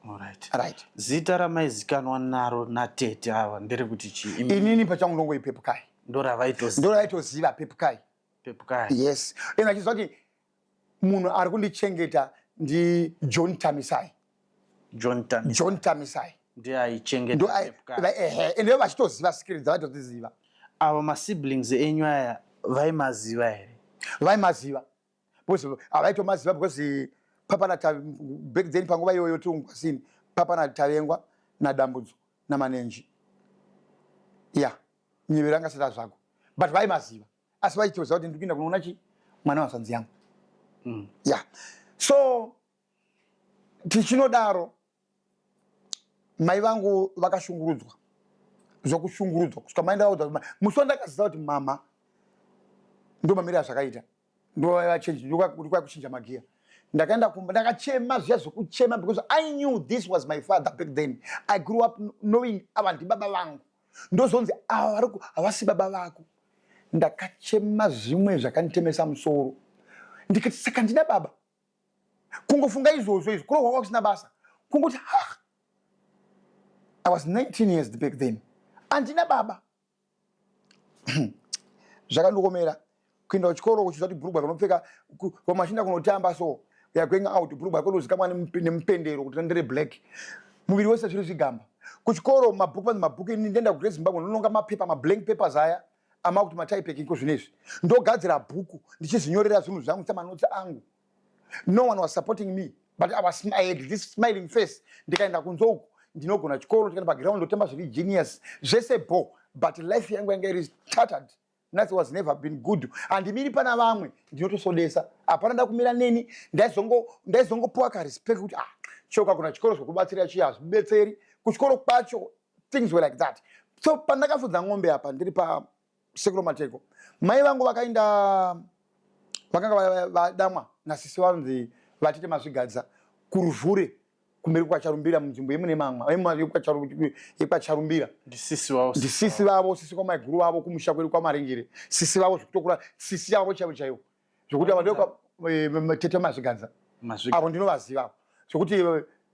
Alright. Right. Zita ramaizikanwa naro natete ava nderekuti chii? Inini pachangu ndongoi Pepukai. Ndoraitoziva Pepukai. Pepukai. Yes. Ena achiziva kuti munhu ari kundichengeta ndi John Tamisai. John Tamisai. Ndiye aichengeta Pepukai. Ende vachitoziva secret dzavatodziziva. Ava masiblings enyu aya vaimaziva here? Vaimaziva. Because avaitomaziva because papa natavi back then panguva iyoyo tiri mukwasini papa natavengwa nadambudzo namanenji. Yeah. Nyivera ngasita zvako. But vaimaziva. Asi vachitoziva kuti ndikuenda kunoona chi mwana wazanzi yangu. Yeah. So tichinodaro mai vangu vakashungurudzwa. Zvokushungurudzwa kusvika mai ndavaudza musi wandakaziva kuti mama ndo mamiri azvakaita. Ndo vachange ndikuya kuchinja magiya. Ndakaenda kumba ndakachema zviya zvokuchema because I knew this was my father back then. I grew up knowing ava ndibaba vangu. Ndozonzi havasi baba vako. Ndakachema zvimwe zvakanditemesa musoro. Ndikati saka ndina baba. Kungofunga izvozvo izvo kurohwa kwakusina basa. Kungoti I was 19 years back then. Andina baba. Zvakandokomera kuenda kuchikoro kuchiziva kuti bhurugwa rinopfeka kwamachinda kunotamba so ya going out bhurugwa rakonozikamwa nemupendero kuti ndere black. Muviri wese zviri zvigamba. Kuchikoro mabhuku ini ndenda kuGreat Zimbabwe ndinonga mapepa mablank papers aya amakuti matyping zvinezvi. Ndogadzira bhuku ndichizinyorera zvinhu zvangu samanotsi angu. No one was supporting me but I had this smiling face. Ndikaenda kunze uku ndinogona chikoro tikaenda paground ndotamba zviri genius zvese bo but life yangu yanga iri started. That was never been good. And miri pana vamwe ndinotosodesa. Hapana ndakumira neni ndaizongopuwa karespect kuti choka kuna chikoro zvokubatsira chiya hazvibetseri. Kuchikoro kwacho things were like that. So pandakafudza ng'ombe apa ndiri pa Sekuro Mateko. Mai vangu vakaenda vakanga vadamwa nasisi vanzi vatite mazvigadza kuruvhure kumberi kwacharumbira munzvimbo yemune mamwa yekwacharumbira. Ndisisi vavo sisi kwamaiguru vavo kumusha kwedu kwamaringire. Sisi vavo zvokutokura sisi yavo chaivo chaivo. Zvokuti tete Mazvigadza apo ndinovaziva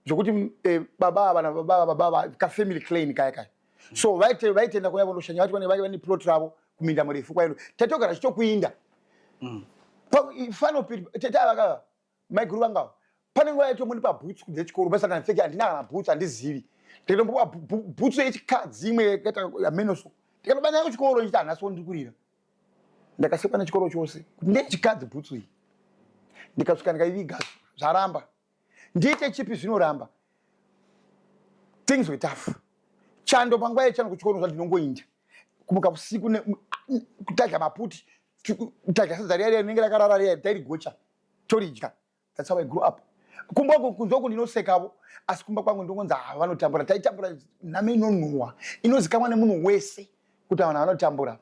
zvokuti baba vana baba ka family clan kaya so vaitenda kuya vondoshanya vati vane plot ravo kuminda murefu kwaino tatogara chitokuinda fano tete avaka maiguru vangava pane nguva yaito muni pabhutsu kudze chikoro basa kana pfeki handina kana bhutsu handizivi ndikatombowa bhutsu yechikadzi imwe yakaita amenoso ndikatobanya kuchikoro ndichiti hanasi wondikurira ndakasekwa nechikoro chose kuti ndechikadzi bhutsu iyi ndikasvika ndikaiviga zvaramba ndiite chipi zvinoramba things were tough chando panguva yechando kuchikoro zva ndinongoinda kumuka usiku kutadya maputi kutadya sadza riya rinenge rakarara riya tairigocha toridya. That's how I grew up. Kumba kunzoku ndinosekavo asi kumba kwangu ndongonza vanotambura taitambura name inonhuhwa inozikamwa nemunhu wese kuti vanhu vanotambura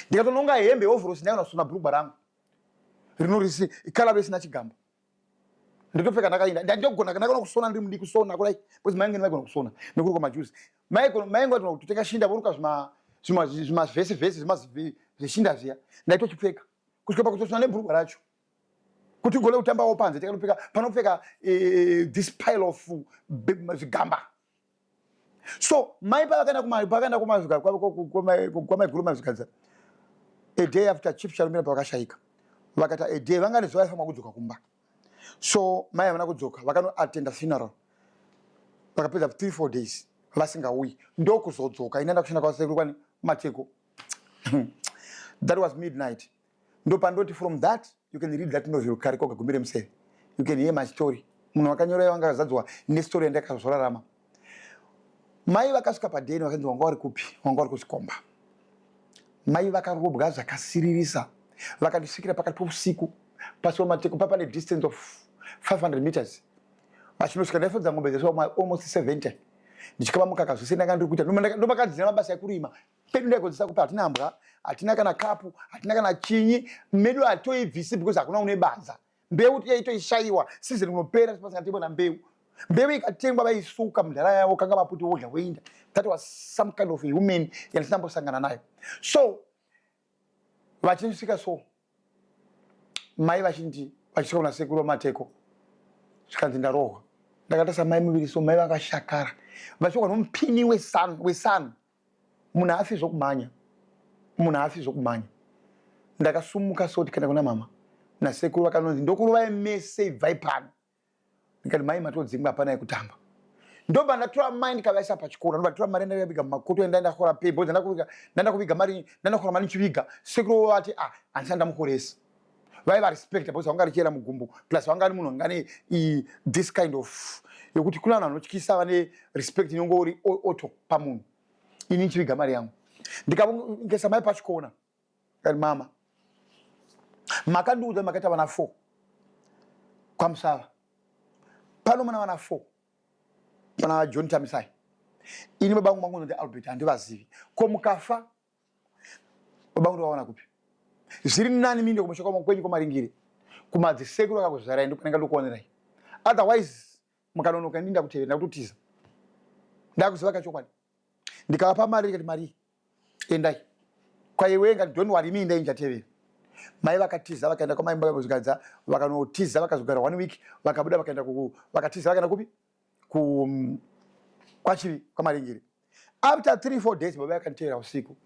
ndikatononga hembe ovhorosi ndaona kusona bhurugwa rangu rinorisi ikala risina chigamba nditopfeka ndakainda ndakagona kusona ndiri mudi kusona kudai because mainge maigona kusona nekuri kwamajuzi mainge vatona kuti tekashinda voruka zvimavhesi zveshinda zviya ndaitochipfeka kusvika pakutosona nebhurugwa racho kuti gole kutambawo panze tekanopfeka panopfeka this pile of zvigamba so mai pakaenda kwamaiguru Mazvigadza a day after Chief Sharumira pakashayika vakati a day vanga nezuva rafama kudzoka kumba so mai havana kudzoka vakanoatenda funeral vakapedza 3-4 days vasingauyi ndokuzodzoka inaenda kushanda kwasekuru kwani Mateko that was midnight ndopandoti from that you can read that novel Kariko Kagumire Museve. You can hear my story. Munhu wakanyora wanga zadzwa ne story yandakazorarama. Mai vakasvika padeni vakanzi wanga uri kupi? Wanga uri kuchikomba. Mai vakarobwa zvakasiririsa. Vakandisvikira pakati pousiku. Pasi Mateko papa ne distance of 500 meters. Vachinosvika ndafudza ngombe dzesu almost 70. Ndichikaba mukaka zvose ndakandiri kuita. Ndomakadzira mabasa ekurima. Pedu ndaikodzesa kupa hatina mbwa, hatina kana kapu, hatina kana chinyi, medu atoibvisi because hakuna une banza. Mbeu yaitoishayiwa, season inopera sipasina tebo na mbeu. Mbeu ikatengwa vaisuka mundara yavo kanga vaputi wodya woinda. That was some kind of a woman yandisambosangana nayo. So vachisvika so mai vachinzi vachisvika kuna sekuru Mateko zvikanzi ndarohwa. Ndakatasa mai muviri so mai vakashakara. Vachisvika nomupini wesan. Munhu hafi zvokumhanya ndakasumuka soti kana kuna mama nasekuru vakanonzi ndokuru vaimese bvai pano ndikati mai matodzingwa hapana yekutamba ndobva ndatora mai ndikavaisa pachikoro ndobva ndatora mari ndakaviga mumakoto endandakora pebo ndandakuviga mari ndandakora mari nichiviga sekuru vati handisati ndamukoresa vaiva respect because vanga richiera mugumbo plus vanga ari munhu angane this kind of yokuti kuna vanhu vanotyisa vane respect inonge uri oto pamunhu ini nichiviga mari yangu ndikavongesa mai pachikona kati mama makandiudza makaita vana 4 kwamusava pano mana vana 4 pana John Tamisai ini babangu mangu ndi Albert handivazivi ko mukafa babangu ndiwaona kupi zviri nani minde kumushoka kwenyu kwamaringire kumadzisekuru akakuzvarai ndopanenga ndokuonerai otherwise mukanonoka ndinda kutevera ndakutiza ndakuziva kachokwadi ndikavapa mari ndikati mari endai kwaiwe ngati don't worry me ndai njatevera mai vakatiza vakaenda kwamai Mazvigadza vakanotiza vakazogara 1 week vakabuda vakaenda vakatiza vakaenda kupi kwachivi kwamaringire after 3-4 days baba yakanditevera usiku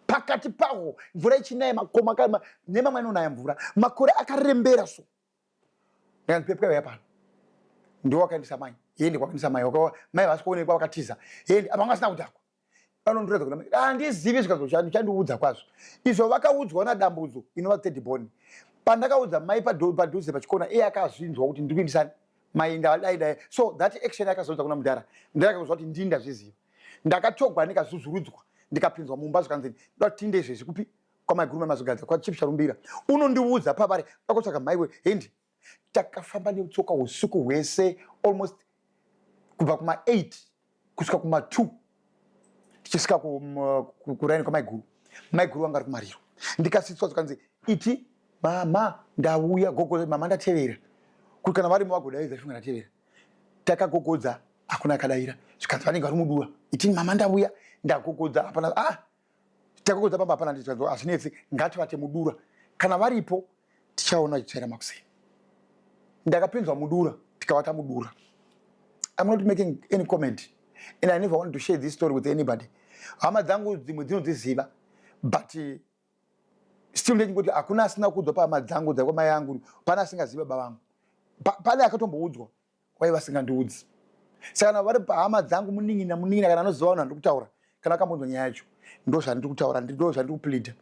pakati paho mvura ichinaya makoma nemamwe anonaya mvura makore akarembera so ndikandipepwa yapano ndiwo wakaendesa mai yende kwakaendesa mai mai vasikuonekwa vakatiza yende apa vangasina kudhakwa vanondiredza kuti handizivi zvikazochani chandiudza kwazvo izvo vakaudzwa nadambudzo inova third born pandakaudza mai padhuze pachikona iye akazvinzwa kuti ndiri kuindisani mai ndadai so that action yakazoudza kuna mudhara ndakazwa kuti ndini ndazviziva ndakatogwa ndikazuzurudzwa ndikapinzwa mumba zvikanzi ndatinde izvezvi kupi kwamaiguru Mazvigadza kwaChief Sharumira unondiudza papari kwakotsvaka maiwe hendi takafamba neutsoka usiku hwese almost kubva kuma8 kusvika kuma2 tichisvika kuraini kwamaiguru vanga ari kumariro ndikasitswa zvikanzi iti mama ndauya gogo mama ndatevera kuti kana varimo vagodaidza shunga ndatevera takagogodza hakuna akadaira zvikanzi vanenge vari mudura iti mama ndauya ndagogodza hapana takagogodza pamba hapana hazvinetsi ngativate mudura kana varipo tichaona chichaira Makuseni. Ndakapinzwa mudura, tikavata mudura. I'm not making any comment, and I never want to share this story with anybody. Hama dzangu dzimwe dzinodziziva, but still ndechingoti hakuna asina kudzwa pahama dzangu dzakwamai yangu pana asingazivi baba vangu. Pane akatomboudzwa waiva asingandiudzi. Saka kana vari pahama dzangu muning'ina kana anoziva vanhu vandiri kutaura kana akambonzwa nyaya yacho ndo zvandiri kutaura ndo zvandiri kupleader.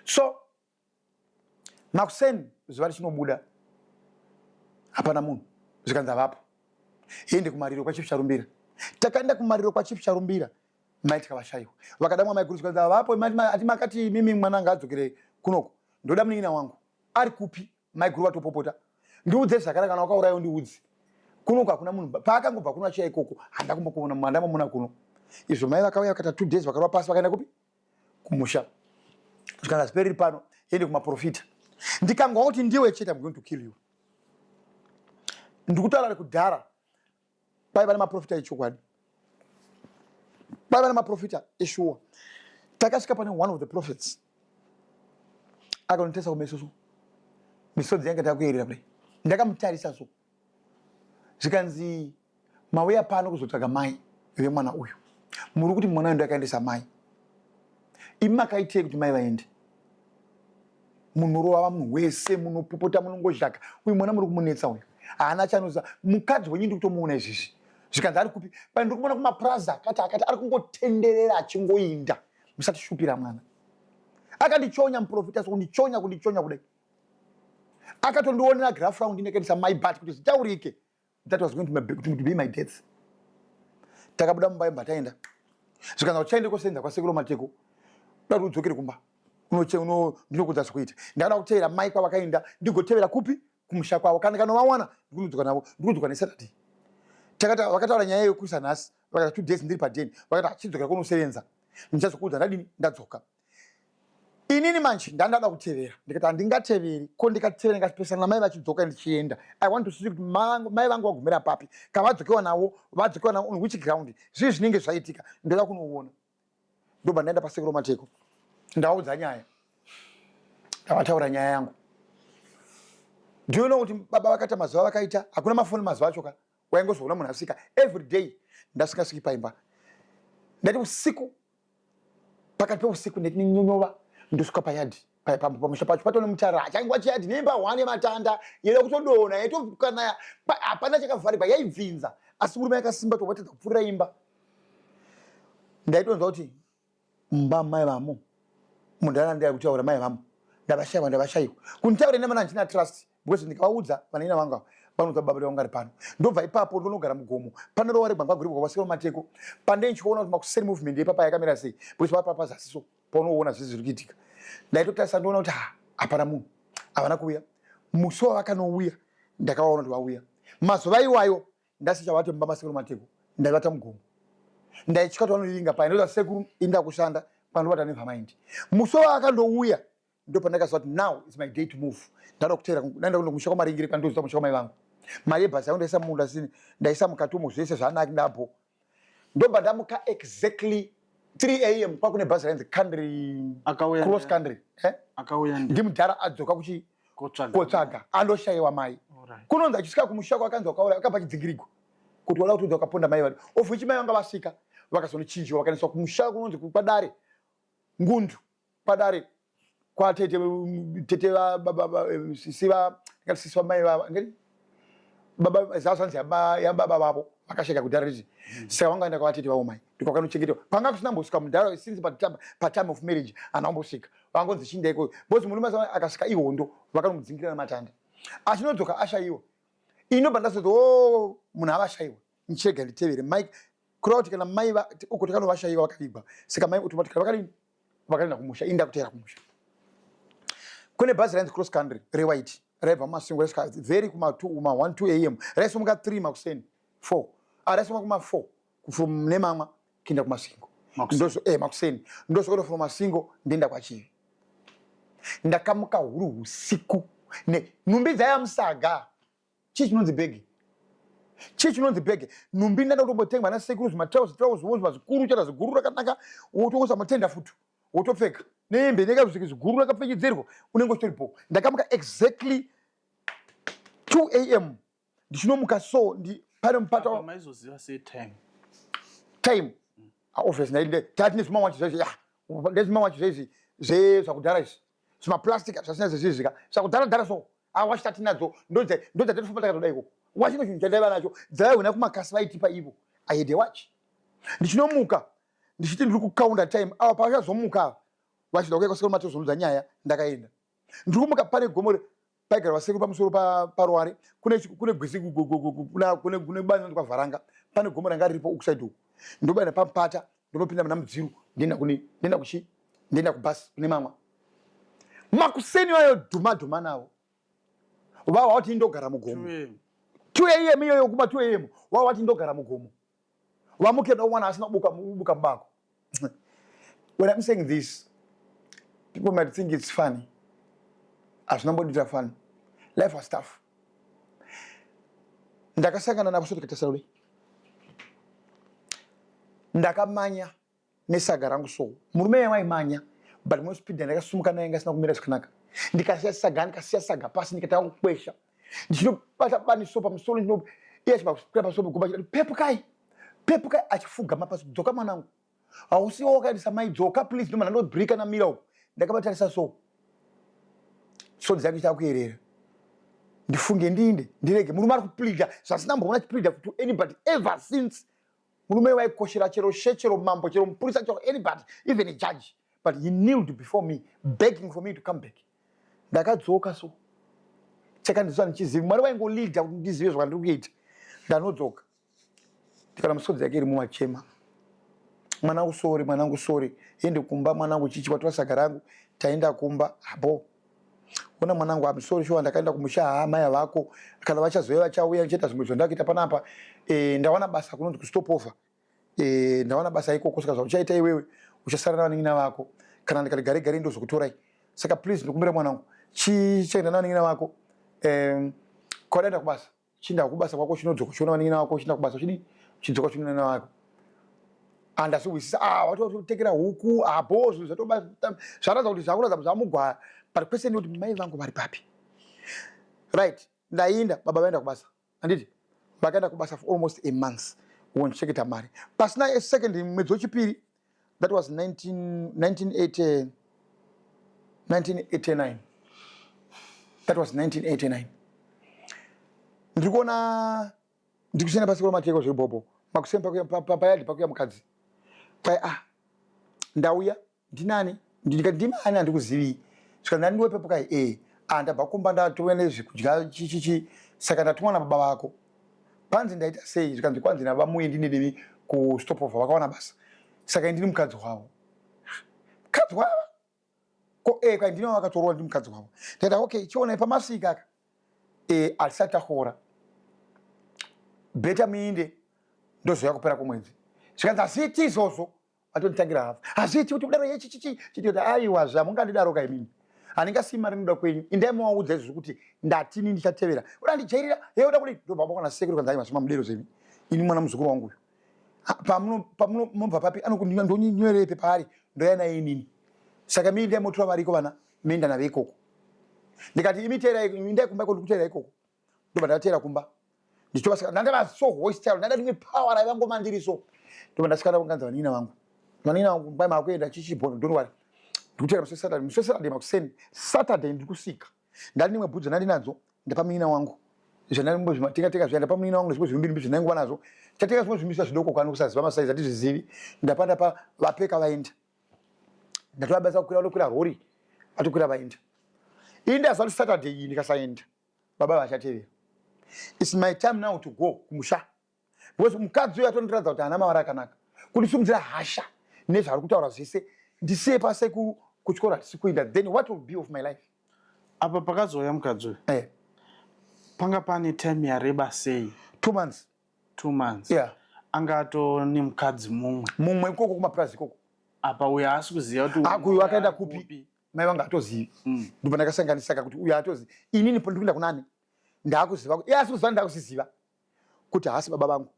So Makuseni zuva richinobuda hapana munhu zvikanzi avapo. Ende kumariro kwaChief Charumbira. Takaenda kumariro kwaChief Charumbira mai tikavashayiwa. Vakada mwamai kuri zvikanzi avapo ati makati mimi mwananga adzokere kunoko. Ndoda munin'ina wangu. Ari kupi mai guru vatopopota. Ndiudze zvakare kana wakaurayiwa ndiudze. Kunoko hakuna munhu. Paakangobva kuno achiya ikoko handa kumbokuona mwanda mamuna kuno. Izvo mai vakauya vakata 2 days vakarwa pasi vakaenda kupi? Kumusha. Zvikanzi ziperi pano ende kumaprofita. Ndikangwa kuti ndiwe chete I'm going to kill you. Ndikutaura kudhara. Pai vana maprofita echokwadi. Pai vana maprofita eshuwa. Takasvika pane one of the prophets. Akanotesa kumeso so. Misodzi yanga takuyerera kudai. Ndakamutarisa so. Zvikanzi mauya pano kuzotsvaga mai vemwana uyu. Muri kuti mwana uyu ndakaendesa mai. Imi makaitei kuti mai vaende. Munorova munhu wese munopopota munongozhaka. Uyu mwana muri kumunetsa uyu. Haana chanoza mukadzi wenyu ndiri kutomuona izvizvi. Zvikanzi ari kupi? Pani ndiri kumona kumapraza akati ari kungotenderera achingoinda. Musatishupira mwana. Akandichonya muprofita kundichonya kudai. Akatondionera graph round ndinekaisa my bat kuti zitaurike. That was going to be my death. Takabuda mumba taenda. Zvikanzi uchaende kosenza kwasekuru Mateko. Dai udzokere kumba. Ndinokudza zvekuita. Ndakada kuteera mai kwavakaenda ndigotevera kupi? Kumusha kwavo. Kana kanovawana ndikudzoka navo. Ndikudzoka neSaturday. Vakataura nyaya yokuisa nhasi. Vakati 2 days ndiri padeni. Vakati achidzokera kunosevenza. Ndichazokudza ndadini ndadzoka. Inini manje ndandada kutevera. Ndikati handingateveri. Ko ndikatevera ndikapesana namai vachidzoka ndichienda. I want to see kuti mai vangu vagumira papi. Kana vadzokewa navo on which ground. Zvizvi zvinenge zvaitika. Ndoda kunoona. Ndobva ndaenda pasekuru Mateko. Ndaudza nyaya. Ndavataura nyaya yangu. Do you know kuti baba vakati mazuva vakaita hakuna mafoni mazuva acho ka waingozoona munhu asvika every day ndasingasviki paimba. Ndati usiku pakati peusiku ndetinyonyova ndosvika payadhi pamusha pacho patone mutarira achangwa chiyadhi neimba 1 yematanda yeda kutodona yetokanaya hapana chakavharibva yaibvinza asi murume yakasimba tovatedza kupfuurira imba. Ndaitonzwa kuti mumba mai vamo munharaunda yakutaura mai vamo ndavashayiwa kunditaura ine mana handina trust because ndikavaudza vanaina vanga vanodza baba vangu ari pano. Ndobva ipapo ndonogara mugomo pane rowa regwangwa guri kwasekuru Mateko pandei ndichiona kuti Makuseni movement yeipapa yakamira sei because vapapa zasiso paunoona zvisi zviri kuitika. Ndaitotarisa ndoona kuti hapana munhu havana kuuya. Musi wavakanouya ndakavaona kuti vauya. Mazuva iwayo ndasicha vati mumba masekuru Mateko ndaivata mugomo. Ndaitya kuti vanoriringa paya ndoda sekuru inda kushanda panobata nevhamaindi. Musi wavakandouya ndo pandakaziva kuti now is my day to move. Ndada kutera ndaenda kundomusha kwamaringiri kandoziva musha kwamai vangu. Mari yebhasi yangu ndaisa munda sini ndaisa mukati umo zvese zvanaki ndapo. Ndobva ndamuka exactly 3 AM kwakune bhazi rainzi country cross country. Akauya ndimudhara adzoka kotsvaga andoshayiwa mai. Kunonzi achisvika kumusha kwakanzi wakaura akabva chidzingirigwa kuti wada kuti wakaponda mai vadi of which mai vanga vasvika vakazonochinjiwa vakaendeswa kumusha kunonzi kwadare Ngundu padare kwa tete sisi mai baba zasanzi ya baba vavo vakasheka kudhara riti saka vangaenda kwavatete vavo mai ndikwakanochengetwa panga kusina mbosvika mudhara since patime of marriage hana ambosvika vangonzi chinda ikoyo bozi murume akasvika ihondo vakanomudzingirira namatanda achinodzoka ashayiwa. Inobva ndazoti munhu avashayiwa nichirega nditevere mai kureva kuti kana mai uko takanovashayiwa vakavigwa saka mai automatically vakaenda kumusha inda kutera kumusha. Kune bhazi rainzi cross country rewhite raibva mumasingo rasvika vheri kuma 1-2 AM raisimuka 3 Makuseni 4 raisimuka kuma 4 from nemamwa kuenda kumasingo Makuseni ndosvika from masingo ndienda kwaChivi. Ndakamuka huru husiku nhumbi dzaiya musaga chii chinonzi bhegi nhumbi ndada kutombotenga nasekuru zvimatrauzi zvikuru chata ziguru rakanaka wotongoisa matenda futu wotopfeka nehembe nekazviki ziguru rakapfekedzerwa unenge uchitoripo. Ndakamuka exactly 2 a.m. ndichinomuka so pane mupato apa maizoziva sei time office nainde tati nezvimamwacho zvezvi ndezvimamwacho zvezvi zvakudhara izvi zvimaplastic zvasina zvezvizvika zvakudhara so wachitati nadzo ndodzatofamba takatoda ikoko wachino chinhu chandaiva nacho dzavaihona kumakasi vaitipa ivo ahede wachi ndichinomuka ndichiti ndiri kukaunda time ava pavachazomuka vachida kuya kwasekuru matozoludza nyaya ndakaenda ndiri kumuka pane gomo paigara vasekuru pamusoro paruware kune gwisi kune bani kwavharanga pane gomo ranga riripo ukuside uku ndobaina pamupata ndinopinda muna mudziru ndienda kubhasi kune mamwa makuseni wayo dhuma navo vava wati ndogara mugomo 2 am iyoyo kuma 2 am vava wati ndogara mugomo vamukeda umwana asina buka mubako. When I'm saying this, people might think it's funny. As nobody did fun. Life was tough. Ndakasangana na basoti katasauli. Ndakamanya nesaga rangu so. Murume waimanya, but mo speed ndakasumuka naye ngasina kumira zvakanaka. Ndikasiya saga pasi ndikataka kukwesha. Ndichopata bani so pamusoro ndino iye chibakupira paso kuba pepukai achifuga mapaso dzoka mwanangu. Ausiwo wakaendesa mai dzoka please ndoma ndobreaka na mira uko. Ndakabatarisa so dzangu chakuyerera. Ndifunge ndinde ndirege murume ari kupleada zvasina mbona chipleada to anybody ever since. Murume waikoshera chero shechero mambo chero mupurisa chero anybody even a judge, but he kneeled before me begging for me to come back. Ndakadzoka so chakandizwa ndichiziva mwari waingolida kuti ndizive zvandiri kuita. Ndanodzoka tikana musodzi yake iri mumachema. Mwanangu sorry ende kumba mwanangu chichi watu wasaga rangu taenda kumba abo. Ona mwanangu I'm sorry sho ndakaenda kumusha mai vako kana vachazoya vachauya ncheta zvimwe zvandakaita panapa ndawana basa kunonzi ku stop over ndawana basa iko kusika zvachaita iwewe uchasara na ningina vako kana ndikaligare ndo zokutorai saka please ndikumbira mwanangu chienda na ningina vako kwadaenda kubasa chinda kubasa kwako chinodzoka chiona ningina vako chinda kubasa chidi chidzoka chino na vako anda suwisisa watu kutekera huku abozo zvatoba zvaraza kuti zvakura zvamugwa but question kuti mai vangu vari papi right ndainda baba vaenda kubasa anditi vakaenda kubasa for almost a month woncheketa mari pasina a second mwedzi wechipiri that was 1989 that was 1989 ndikuona ndikusenda pasi kwa mateko zvibobo makusemba papayadi pakuya mukadzi kwai ndauya ndinani ndimani andikuzivi saka ndiwe pepukai ndabva kumba ndatowene zvekudya chichichi saka ndatumwa nababa vako panzi ndaita sei zvikanzi kwanzi navamuye ndinedemi kustop over vakawana basa saka ndiri mukadzi wavo kwai ndino vakatorwa ndi mukadzi wavo ndaita okay chionai pamasika aka atisati ahora beta muinde ndozoya kupera kwemwedzi zvikanzi asiti izvozvo atonditangira hafu asiti kuti kudaro yechichichi chitoti aiwa zvamungandidaro kai mimi handingasii mari noda kwenyu indai mawaudza izvozvo kuti ndatini ndichatevera uda ndijairira yeuda kudi ndobva pakona sekuru kanzai masoma mudero zemi ini mwana muzukuru wangu pamunobva papi ndonyinyorepe paari ndoya naye inini saka mii ndai motora variko vana mienda nave ikoko ndikati imi teerai indai kumba ndikuteera ikoko ndobva ndatera kumba ndichitova saka ndandava so hostile ndada rimwe power raivangomandiriso ndobva ndasikana kunganza vanina vangu kwai makuenda chichibhono don't worry ndikutera musi Saturday makuseni Saturday ndikusika ndani nimwe bhudzi ndinadzo ndapamunina wangu zvandatingateka zviya ndapamunina wangu nezvimwe zvimbiri zvindainguva nazvo tateka zvimwe zvimbisa zvidoko kwani kusaziva masaizi atizvizivi ndapanda pa vapeka vaenda ndatovabasa kukwira rori vatokwira vaenda ini ndazva kuti Saturday iyi ndikasaenda baba vachatevera. It's my time now to go kumusha because mukadzi uyo atondiradza kuti hana mavara akanaka kundisimudzira hasha nezvaari kutaura zvese ndisiye pasi kuchikora hatisi kuenda then what will be of my life. Apa pakazoya mukadzi uyo panga pane time yareba sei? 2 months. 2 months. Yeah. Anga atone mukadzi mumwe ikoko kumapurazi ikoko. Apa uyo haasi kuziva kuti uyo akaenda kupi mai vangu hatozivi ndobva ndakasanganisaka kuti uyo hatozivi inini ndikuenda kunani ndakuziva kuti asi kuziva ndakuziva kuti haasi baba vangu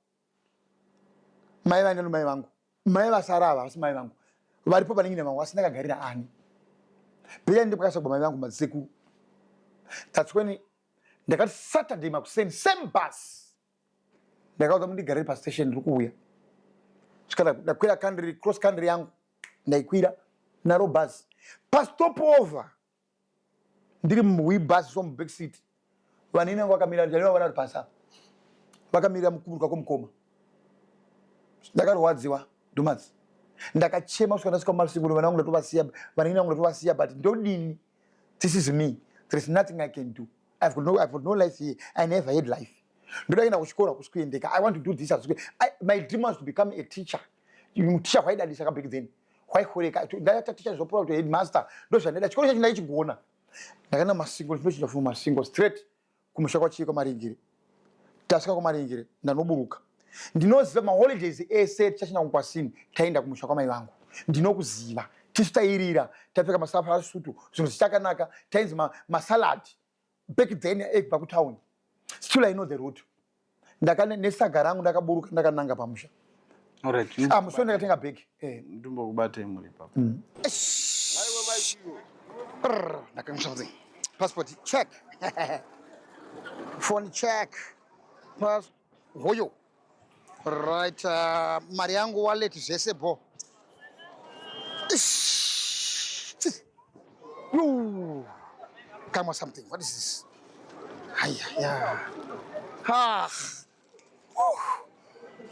mai vane nomai vangu mai vasara ava hasi mai vangu varipo paningine vangu asi ndakagarira ani bhera ndipakasagwa mai vangu madzisekuru that's when ndakati Saturday makuseni same bus ndakauza mundigare pastation ndiri kuuya svikana ndakwira country cross country yangu ndaikwira naro bus pastopover ndiri mubus so muback seat vanini vangu vakamira ndivana vari pasa vakamirira mukuburuka kwomukoma ndakarwadziwa Dumadzi ndakachema kusvika ndasvika kumasikuru vana vangu ndatovasiya vanini vangu ndatovasiya but ndodini this is me there is nothing I can do I've got no life here I never had life ndoda kuenda kuchikora kusikuendeka I want to do this my dream was to become a teacher teacher kwaidadisa kabheki then kwaikoreka ndaita teacher zvopora kuti headmaster ndozvandaida chikoro chacho ndaichigona ndakaenda masingle ndochinda fuma masingle straight kumusha kwachiko maringire tasvika kwamaringire ndanoburuka ndinoziva maholidays ese tichachina kwasini taenda kumusha kwamai vangu ndinokuziva tichitairira tapfeka masapa sutu zvinhu zvichakanaka tainzi masalad back then ebva kutown still I know the route nesaka rangu ndakaburuka ndakananga pamusha muso ndakatenga bhegi ndimbokubatei muri papa something passport check phone check pass hoyo right mari yangu wallet zvese bo come on something what is this yeah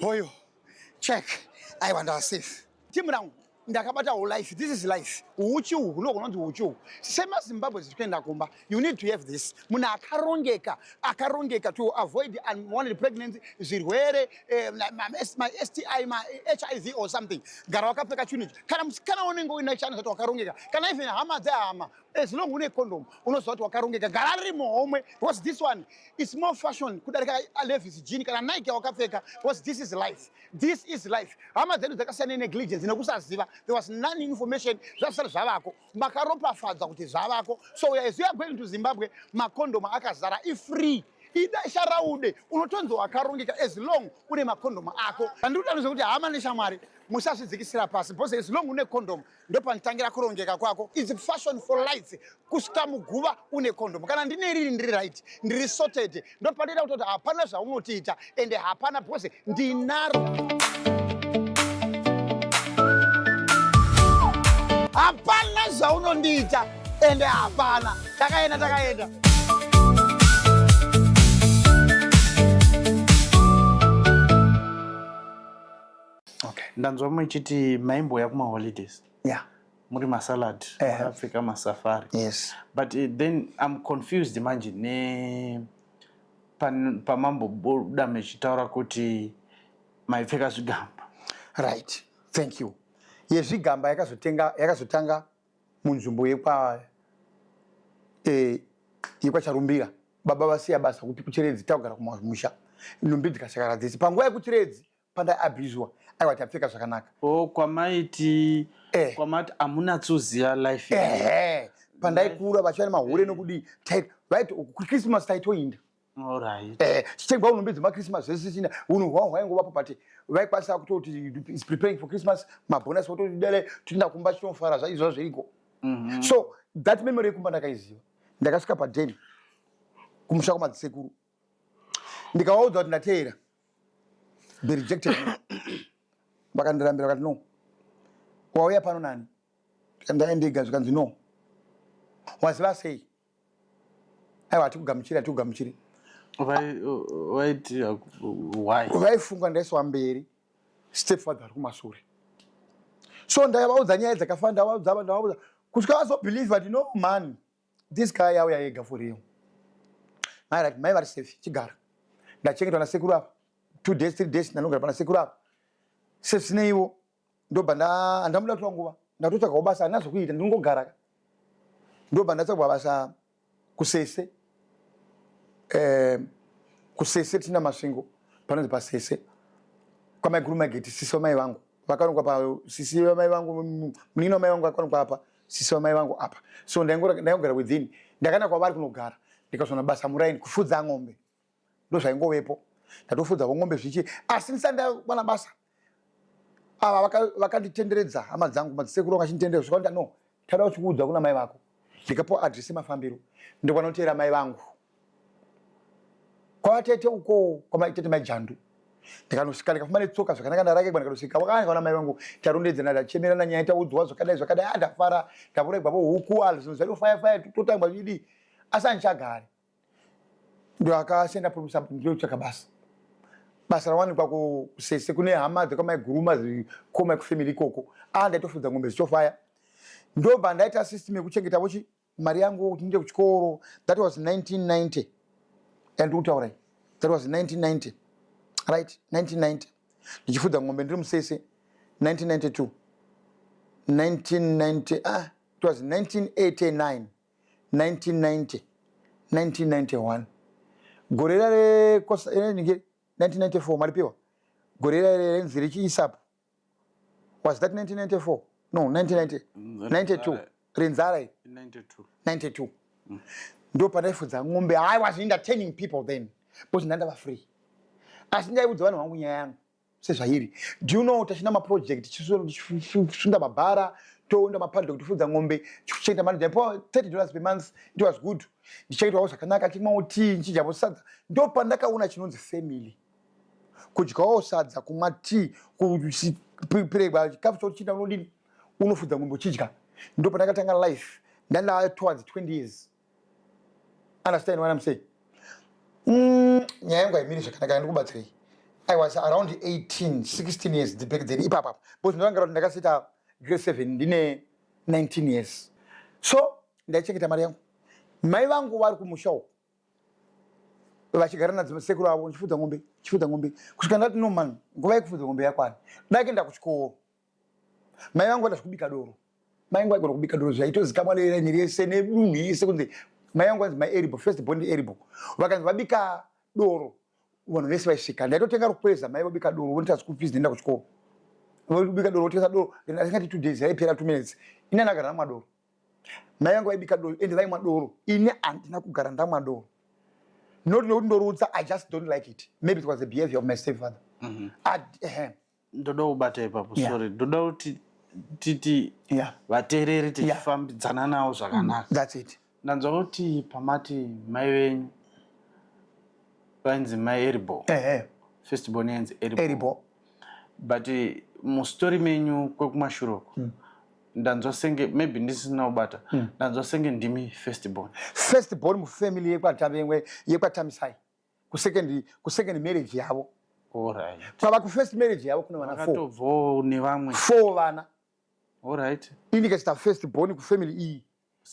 hoyo check I want to safe team rangu ndakabata whole life this is life uchi uhu ndokunonzi uchi uhu semazimbabwe zvichikuenda kumba you need to have this munhu akarongeka to avoid unwanted pregnancy zvirwere STI HIV or something gara wakapfeka chinhu ichi kana musikana unenge uina chano zati wakarongeka kana even hama dzehama as long une condom unoziva kuti wakarongeka gara riri muhomwe because this one is more fashion kudarika Levi's jean kana Nike wakapfeka because this is life hama dzedu dzakasiyana negligence nekusaziva there was none information zvasara zvavako makaropafadza kuti zvavako so as you are going to Zimbabwe makondoma akazara ifree idasharaude unotonzo wakarongeka as long une makondoma ako andikutaniza kuti hama neshamwari musazvidzikisira pasi because as long une condom ndopanotangira kurongeka kwako it's fashion for life kusvika muguva une condom kana ndine riri ndiri right ndiri sorted ndopadera kuti hapana zvaunotiita ende hapana because ndinaro hapana zvaunondiita ende hapana takaenda ndanzwa muchiti maimbouya kumaholidays yeah muri masalad Africa masafari yes but then I'm confused manje pamambobuda mechitaura kuti maipfeka zvigamba right thank you yezvigamba yakazotanga munzvimbo yekwacharumbira baba vasiya basa kuti kuchiredzi tagara kumusha nhumbi dzikashakara dzese panguva yekuchiredzi pandaabhizwa aiwa tapfeka zvakanaka kwamaiti amunatsoziya life pandaikura vachiva nemahore nokudii Christmas taitoinda chichengwa nhumbi dzemaChristmas zvese china unhu hwaingovapo but vaikwanisa kutoti is preparing for Christmas mabhonus otodare toenda kumba chitomufara zvaizva zveiko so that memory yekumba ndakaiziva ndakasvika padheni kumusha kwamadzisekuru ndikavaudza kuti ndateera be rejected vakandirambira vakati no wauya pano nani ndaendega zvikanzi no waziva sei aiwa hatikugamuchiri vaifunga ndaiswa mberi stepfather ari kumashure so ndaivaudza nyaya dzakafa ndavaudza kusvika vazobhelieve vati no man this guy auya ega for real mai vari safe chigara ndachengetwa nasekuru apa 2 days 3 days ndanogara pana sekuru apa sesineivo ndobva handamuda kutora nguva ndatotsvakawo basa handina zvokuita ndinongogara ndobva ndatsvagwa basa kusese tina masvingo panonzi pasese kwamaiguru mageti sisi wamai vangu vakarongwa pa sisi wamai vangu munini wamai vangu vakarongwa apa sisi wamai vangu apa so ndaingogara within ndakaenda kwavari kunogara ndikazona basa muraini kufudza ng'ombe ndozvaingovepo ndatofudzawo ng'ombe zvichi asi ndisandawana basa ava vakanditenderedza hama dzangu madzisekuru vakachinditenderedza zvakanita no tada uchikuudza kuna mai vako ndikapo adresi mafambiro ndikwanotera mai vangu kwatete uko kwamaitete majandu ndikanosvika ndikafamba netsoka zvakanaka ndarake ndikanosvika wakanga kana mai vangu tarondedzana ndachemerana nyaya taudzwa zvakadai andafara ndakuregwa huku zvinhu zvaitofaya totangwa zvidi asi andichagare ndo akasenda producer ndotsvaka basa rawanikwa kusese kune hama dzakamaiguruma zikoma kufamily ikoko ndaitofudza ng'ombe zichofaya ndobva ndaita system yekuchengeta vochi mari yangu kuti ndiende kuchikoro. That was 1990 and utaurai that was 1990 right 1990 ndichifudza ng'ombe ndiri musese 1992 1990 it was 1989 1990 1991 gore rare 1994 maripiwa gore rare nziri chiisapo was that 1994 no 1992 renzara 92 ndo pandaifudza ng'ombe. I was entertaining people then because ndandava free asi ndaiudza vanhu vangu nyaya yangu sezvairi. Do you know tachina maproject chisunda mabhara tounda mapadlock tifudza ng'ombe chichengeta mari dzaipo $30 per month. It was good. Ndichaitwawo zvakanaka chimwawo tii nchidyawo sadza. Ndo pandakaona chinonzi family, kudyawo sadza, kumwa tii, kuperekwa chikafu chochita unodini unofudza ng'ombe uchidya. Ndo pandakatanga life ndanda towards 20 years. Understand what I'm saying? Nyaya yangu haimiri zvakanaka ndikubatsirei. I was around 16 years back then ipapa. Because ndanga kuti ndakasita grade 7 ndine 19 years. So ndaichengeta mari yangu. Mai vangu vari kumusha uko vachigara nadzisekuru avo ndichifudza ng'ombe kusvika ndati no man nguva yekufudza ng'ombe yakwana ndakuenda kuchikoro. Mai vangu vada zvekubika doro. Mai vangu vaigona kubika doro zvaitozikamwa nenyeri yese nedunhu yese kunze. Mai vangu vanzi maeribo first born eribo vakanzi vabika doro vanhu vese vaisvika ndaitotenga rukweza mai vabika doro vonita school fees ndienda kuchikoro vobika doro votengesa doro asingati 2 days yaipera 2 minutes ine ndagara namwa doro. Mai vangu vaibika doro ende vaimwa doro ine handina kugara ndamwa doro not nokuti ndorutsa. I just don't like it. Maybe it was the behavior of my stepfather. Ndoda kubata ipapo sorry ndoda kuti titi vateereri tichifambidzana nawo zvakanaka. That's it. Ndanzwa kuti pamati mai venyu vainzi mai eribo first born yanzi eribo but mustori menyu kwekumashure ndanzwa senge maybe ndisina kubata ndanzwa senge ndimi first born mufamily yekwatamisai kusecond marriage yavo. Alright. Pava kufirst marriage yavo kuna vana 4 akatobvawo nevamwe 4 vana. Alright. Ini kachita first born kufamily iyi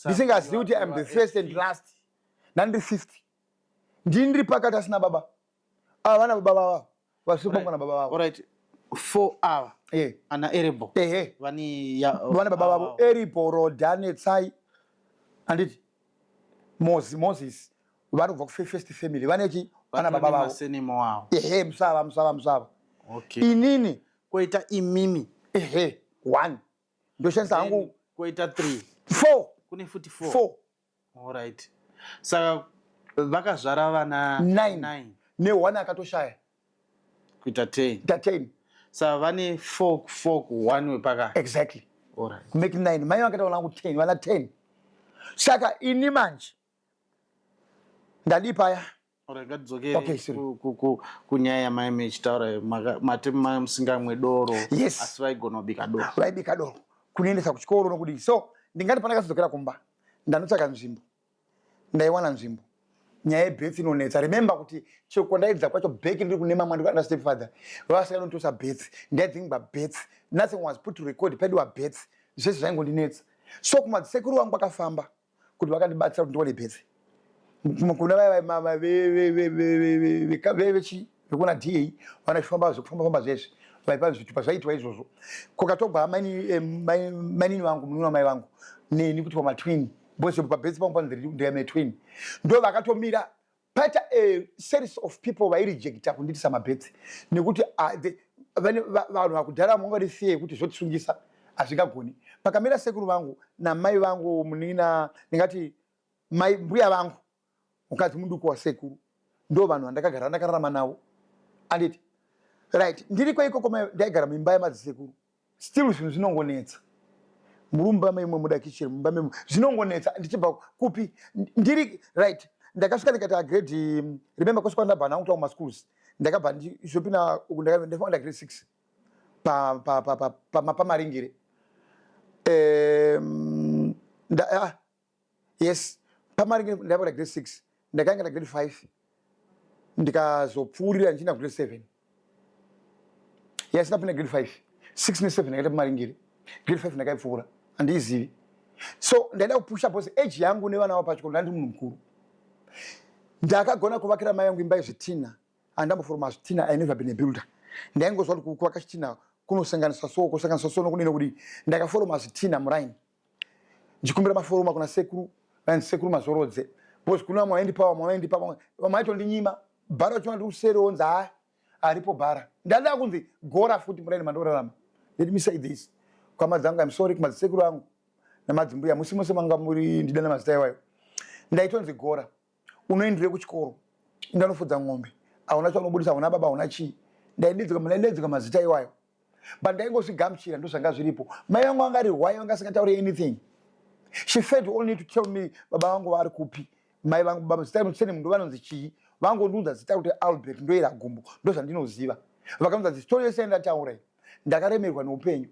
ndisingazivi kuti I'm the first and last nandiri 50 ndiri pakati asina baba vana baba vavo vasipangwa na baba vavo. Alright. 4 ava ana eribo vana baba vavo eribo Rodane Tsai anditi Moses vari kubva kufirst family vanechi vana baba vavo musava. Okay. Inini koita imimi 1 ndoshandisa hangu koita 3 4 kune futi 4. Alright. Saka vakazvara vana 9 ne1 akatoshaya kuita 10. Saka vane 4 1 wepakati. Exactly. Alright. Kumake 9 mai vakataona hangu 10 vana 10. Saka ini manje ndadipaya. Ngatidzokere kunyaya yamai mechitaura mati musingamwe doro asi vaigona kubika doro. Vaibika doro kunoendesa kuchikoro nokudii. So ndingati pandakazokera kumba ndanotsvaka nzvimbo ndaiwana nzvimbo. Nyaya yebirth inonetsa. Remember kuti chekondaidza kwacho back ndiri kune mamwe ndikana stepfather vasakanontosa birth ndaidzinga birth nothing was put to record paidiwa birth zvese zvaingondinetsa. So kumadzisekuru vangu vakafamba kuti vakandibatsira kuti ndione birth kuna vekuna DA vanafamba zvese vaipa zvitupa zvaitwa izvozvo. Kwakatogwa mainini vangu munun'una mai vangu neni kuti pamatwin because pabhesi pangu ndiyame twin ndo vakatomira paita a series of people vairejecta kunditisa mabhesi nekuti vanhu vakudhara vanga vari fear kuti zvotisungisa hazvingagoni. Pakamira sekuru vangu namai vangu munina ndingati mbuya vangu mukadzi muduku wasekuru ndo vanhu vandakagara ndakararama navo. Anditi right ndiri kwaikoko ndaigara mimba yamadzisekuru still zvinhu zvinongonetsa murumba maimwe mudakichiri mumba maimwe zvinongonetsa ndichibva kupi ndiri right ndakasvika ndikati grade remember kwese kwandabva nakuta kuma schools ndakabva ndizopina ndafanga grade 6 pamaringire yes pamaringire ndapanda grade 6 ndakainga grade 5 ndikazopfuurira ndichienda grade 7 yes ndapinda grade 5 6 ne7 ndakaita pamaringire grade 5 ndakaipfuura handiizivi so ndaida kupusha bcause age yangu nevana vavo pachikoro ndandi munhu mukuru ndakagona kuvakira mai yangu imba yezvitina handamboforoma zvitina I never been a builder ndaingozva kuti kuvaka chitina kunosanganisa so kusanganisa so nokudini kuti ndakaforoma zvitina muraini ndichikumbira maforoma kuna sekuru sekuru mazorodze bcause kuna mwaendipa vamaitondinyima bhara chima ndiri kuseronza aripo bhara ndada kunzi gora futi muraini mandorarama let me say this kwamadzangu I'm sorry kumadzisekuru angu namadzimbuya musi mose manga muri ndida namazita iwayo ndaitonzi gora unoendere kuchikoro indanofudza ng'ombe hauna chaunobudisa hauna baba hauna chii ndaidedzeka mazita iwayo but ndaingozvigamuchira ndozvanga zviripo mai vangu vangari why vanga asingatauri anything she felt only to tell me baba vangu vari kupi mai vangu baba zita rinotene munhu vanonzi chii vangondiudza zita kuti Albert ndoira gumbo ndozvandinoziva vakaudza dzistory yese ndataura ndakaremerwa neupenyu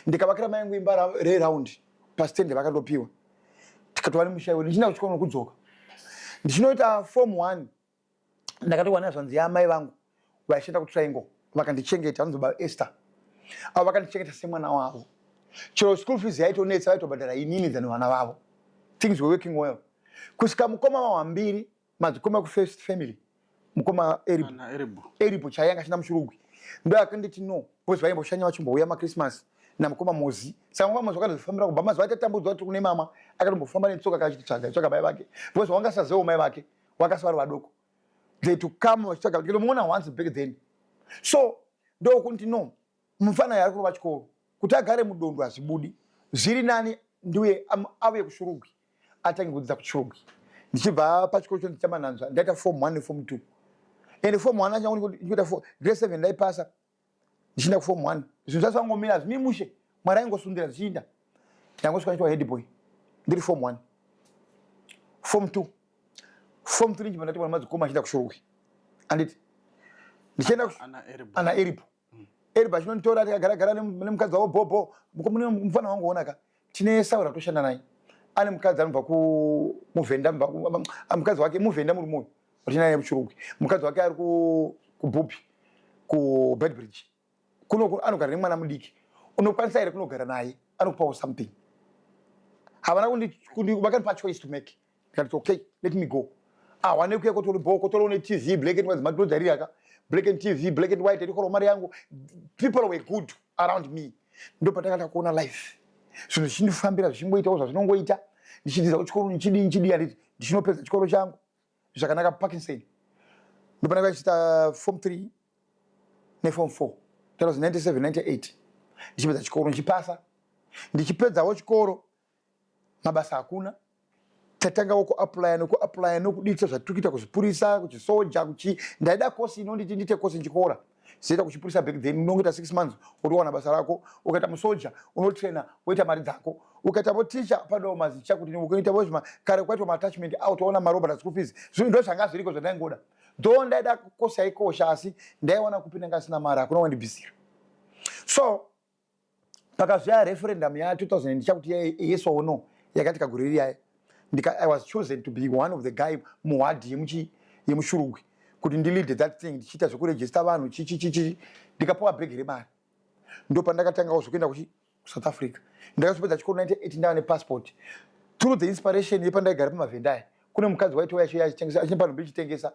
ndikavakira mai yangu imba reraundi pasitende vakandopiwa tikatova nemushaiwo ndichina kuchikoro nokudzoka ndichinoita form 1 ndakatowana zvanzi yamai vangu vaishaenda kutriangle vakandichengeta vanonzi Esther avo vakandichengeta semwana wavo chero school fees yaitonetsa vaitobhadhara inini than vana vavo things were working well kusvika mukoma wavambiri madzikoma kufirst family mukoma eripo chaianga achina muchirugwi ndo akanditi no bcause vaimboshanya vachimbouya machristmas namukoma mozi saka mukoma mozi wakazofambira kubva mazuva atatambudzwa kuti kune mama akatombofamba netsoka kachitsvaga mai vake bcause wangasazewo mai vake wakasava vari vadoko they to come vachitsvaga ndinomuona once back then so ndokuti no mufana yari kurova chikoro kuti agare mudondo hazvibudi zviri nani ndiwe auye kushurugwi atange kudzidza kuchirugwi ndichibva pachikoro cho ndichamananzva ndaita form 1 neform 2 ende form 1 achangoita grade 7 ndaipasa ndichienda kuform 1 zvinhu zvasangomira zvimimushe mwari aingosundira zvichiinda ndangosvika ndichwa head boy ndiri form 1 form 2 form 3 ndichibva ndati mwana madzikoma achienda kushurugwi anditi ndichienda ana eripo eripo achinonditora tikagara nemukadzi wavo bhobho mufana wangu onaka tine saura toshanda naye ane mukadzi anobva kumuvhenda mukadzi wake muvhenda muri moyo tinaye muchirugwi mukadzi wake ari kubhubhi kubedbridge kuno anogara nemwana mudiki unokwanisa here kunogara naye anokupawo something havana vakandipa choice to make ndikati okay let me go wane kuya kotolo netv black and white madhodhariraka black and tv black and white ndikoro mari yangu people were good around me ndo patakanda kuona life zvinhu zvichindifambira zvichimboitawo zvazvinongoita ndichidzidza kuchikoro nichidi handiti ndichinopedza chikoro changu zvakanaka Parkinson ndo panaka chiita form 3 neform 4 that was 97 98 ndichipedza chikoro ndichipasa ndichipedzawo chikoro mabasa hakuna tatangawo kuapply nokuditsa zvatirikuita kuzvipurisa kuchisoja ndaida kosi inonditi ndite kosi ndichikora zvoita kuchipurisa back then unongoita 6 months uriwana basa rako ukaita musoja unotraina woita mari dzako ukaita voticha padawo mazicha kuti ukaita vozvima kare kwaitwa maattachment out waona marobha school fees zvinhu ndo zvanga zviriko zvandaingoda ndo ndaida kosi yaikosha asi ndaiwana kupinda ngasina mari hakuna wandibvisira so pakazvaya referendum ya 2000 ndichakuti yes or no yakati kaguriri yaye I was chosen to be one of the guy muwadi yemushurugwi kuti ndilead that thing ndichiita zvekurejista vanhu chichichichi ndikapiwa bhegi remari ndo pandakatangawo zvokuenda kuSouth Africa ndakazopedza chikoro 98 ndava nepassport through the inspiration yepandaigara pamavhendaya kune mukadzi waitouya achipano chitengesa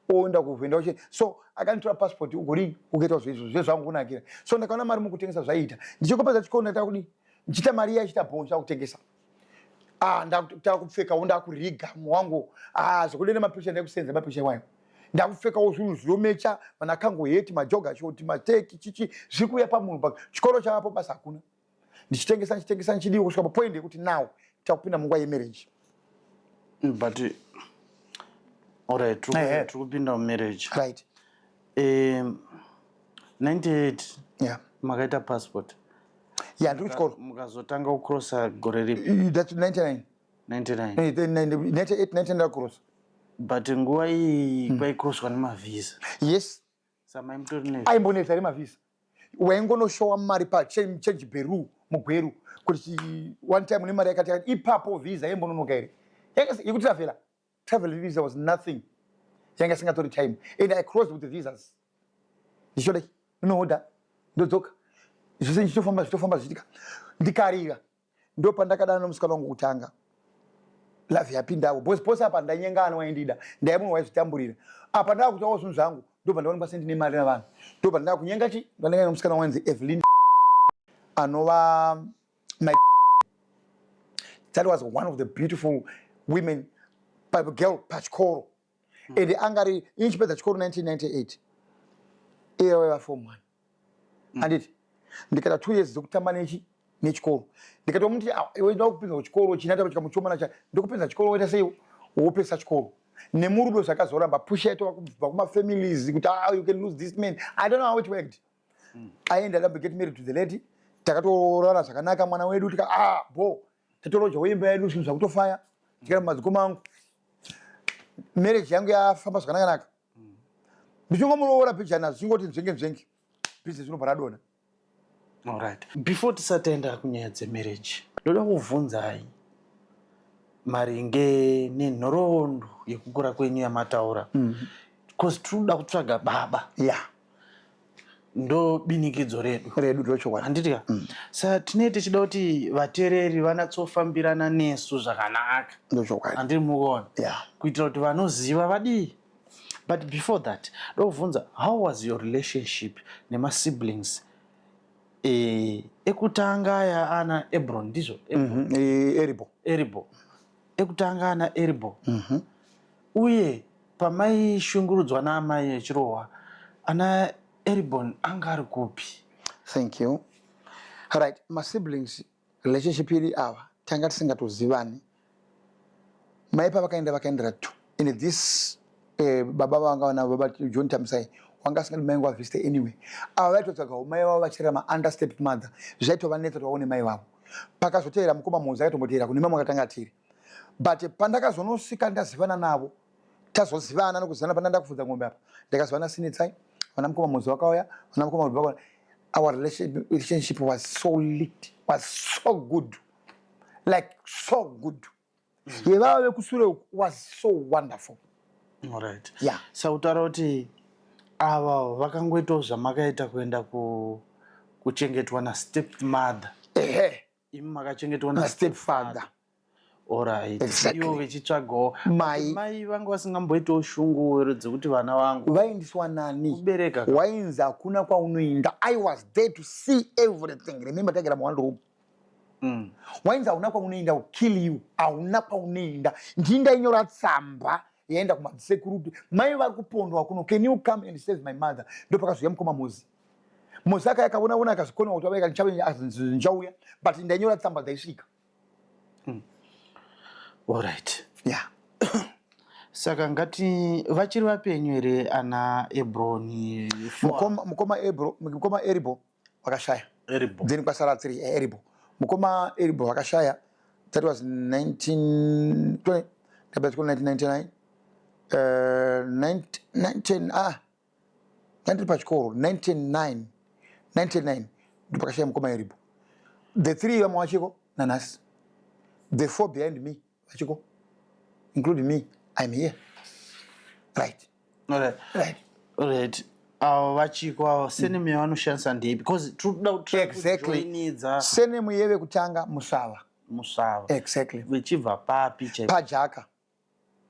oenda kuvhenda uche so akanditora passport ugori ukaita zvezvangu kunakira so ndakaona mari mukutengesa zvaiita ndichikopedza chikoro ndaita kudi ndichiita mari yachiita bhonsha kutengesa ndakupfekawo ndakuriga wangu zvekudene mapisha ndaikusenza mapisha wayo ndakupfekawo zvinhu zvinomecha vanakangoheti majoga shoti mateki chichi zviri kuuya pamunhu chikoro chavapo basa hakuna ndichitengesa ndichidiwa kusvika papoindi yekuti now takupinda munguva yemarriage but alright tiri kupinda mumarriage right 98 yeah makaita passport yeah ndiri kuchikoro mukazotanga kucrossa gore ripi that's 99 99 98 99 ndakrossa but nguva iyi kwaikroswa nemavhisa yes samaimutori ne aimbonetsa remavhisa waingonoshowa mari pachange peru mugweru kuti one time une mari yakati ipapo visa yaimbononoka here yekutravela travel visa was nothing yanga isingatori time and I crossed with the visas ndichodai ninohodha ndodzoka zvose zvichitofamba zvichiitika ndikarira ndo pandakadana nomusikana wangu kutanga lavhi yapindawo bose apa ndanyengana waindida ndaya munhu waizvitamburira apa ndakutawo zvinhu zvangu ndo pandaonekwa sendine mari navanhu ndo pandaka kunyenga chi ndanenge nomusikana wanzi Evelyn anova my that was one of the beautiful women girl pachikoro and angari inchipedza chikoro 1998 iye waiva form 1 anditi ndikaita 2 years dzokutamba nechikoro ndikatomuti waida kupinza kuchikoro chinata chikamuchomana cha ndokupinza chikoro waita sei wopesa chikoro nemurudo zvakazoramba push yaitwa kubva kumafamilies kuti you can lose this man I don't know how it worked I ended up getting married to the lady takatorara zvakanaka mwana wedu tika bo tatoroja weimba yedu zvinhu zvakutofaya tikara madzikoma angu marriage yangu yafamba zvakanaka ndichongomuroora picha nazo chingoti nzvenge business inobva radona. Alright. Before tisatenda kunyaya dzemarriage ndoda kuvhunzai maringe nenhoroondo yekukura kwenyu yamataura because tinoda kutsvaga baba ndo binikidzo redu ndochokwadi handitika saka tinee tichida kuti vateereri vanatsofambirana nesu zvakanaka ndochokwadi handiri mukuona kuitira kuti vanoziva vadii. But before that ndoda kuvhunza how was your relationship nemasiblings ekutanga yaana Ebron ndizvo Eribo ekutanga ana Eribo uye pamaishungurudzwa naamai echirohwa ana Eribon anga ari kupi? Thank you. Alright, my siblings relationship iri ava tanga tisingatozivani. Mai vakaendera tu in this baba vanga na baba John Tamsai wanga singati mai wangu visite anyway. Ava vaitotsvaga mai vavo vachira ma understep mother zvaitova netsa vaone mai vavo. Pakazotevera mukoma mudzi akatomboteera kune mamwe akatanga tiri. But pandakazonosvika ndazivana navo tazozivana nokuzivana pandanda kufudza ng'ombe apa ndakazivana Sinetsai vana mukoma mudzi wakauya vana mukoma mudzi wakauya. Our relationship was so lit, was so good, like so good. Yevava vekusure was so wonderful. Alright. Yeah. Sautaura kuti ava vakangoitawo zvamakaita kuenda kuchengetwa nastepmother. Imi makachengetwa nastepfather. Alright. Exactly. Ivo vechitsvagawo mai vanga vasingamboitawo shungu dzekuti vana vangu vaindiswa nani kubereka wainzi hakuna kwaunoenda. I was there to see everything. Remember tagara mu one room. Wainzi hauna kwaunoenda will kill you. Hauna kwaunoenda. Ndindainyora tsamba yaenda kumadzisekuru mai vari kupondwa kuno, can you come and save my mother? Ndo pakazouya mukoma muzi aka yakaona akazikona kuti vaika njauya but ndainyora tsamba dzaisvika. Alright. Yeah. Saka ngati vachiri vapenyu here ana Ebroni mukoma Eribo vakashaya. Eribo. Then kwasara 3 Eribo. Mukoma Eribo vakashaya. That was 1999. 99 ndipakashaya mukoma Eribo. The 3 vamwe vachiko nanasi. The 4 behind me vachiko, including me. I'm here. Right. Alright. Vachiko senemu yavanoshandisa ndei because exactly. Senemu yeve kutanga Musava. Exactly. Vichibva papi pajaka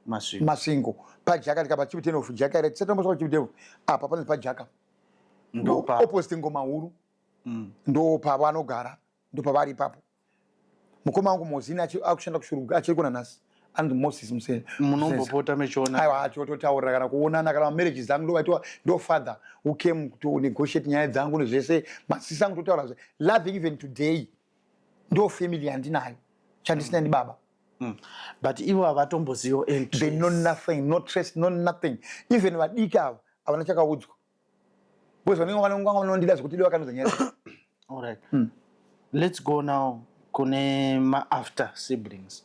Masingo. Pajaka tikapa Chibuten of Jaka ere tsetomboswa Chibuten apa pane pajaka. Ndo opposite ngoma huru. Ndo pavanogara. Ndo pavari papo. Mukoma wangu muzini akushanda kushuruga achirikona nasi and Moses museni munombopota mechiona aiwa totaura kana kuonana kana marriages dzangu ndo vaitwa ndo father who came to negotiate nyaya dzangu nezvese masisi angu totaura zve loving even today ndo family yandinayo chandisina ni baba. But ivo havatombozivo entry. They know nothing, no trace, no nothing. Even vadiki ava havana chakaudzwa because vanenge vanondida zvekutidi vakanodza nyaya. Alright. Let's go now kune ma after siblings.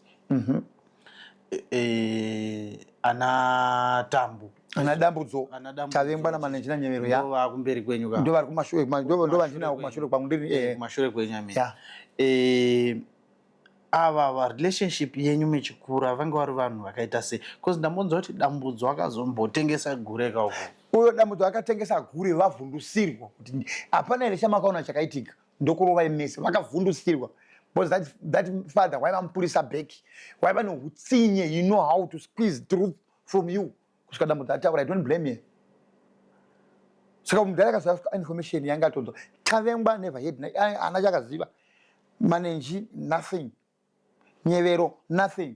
ana tambu ana dambudzo Tavengwa na manenji na Nyemero ya ndo kumberi kwenyu ka ndo vari kumashure ndo vandina kumashure kwangu ndiri kumashure kwenyami ya ava relationship yenyu mechikura vanga vari vanhu vakaita sei because ndambonzwa kuti dambudzo akazombotengesa gure kauko uyo dambudzo akatengesa gure vavhundusirwa kuti hapana here chamakaona chakaitika ndokurova imese vakavhundusirwa because that father waiva mupurisa bheki waiva neutsinye you know how to squeeze truth from you kusvika dambudzo ataura I don't blame you saka mudhara akaziva information yanga atonzwa Tavengwa never heard ana chakaziva manenji nothing Nyevero nothing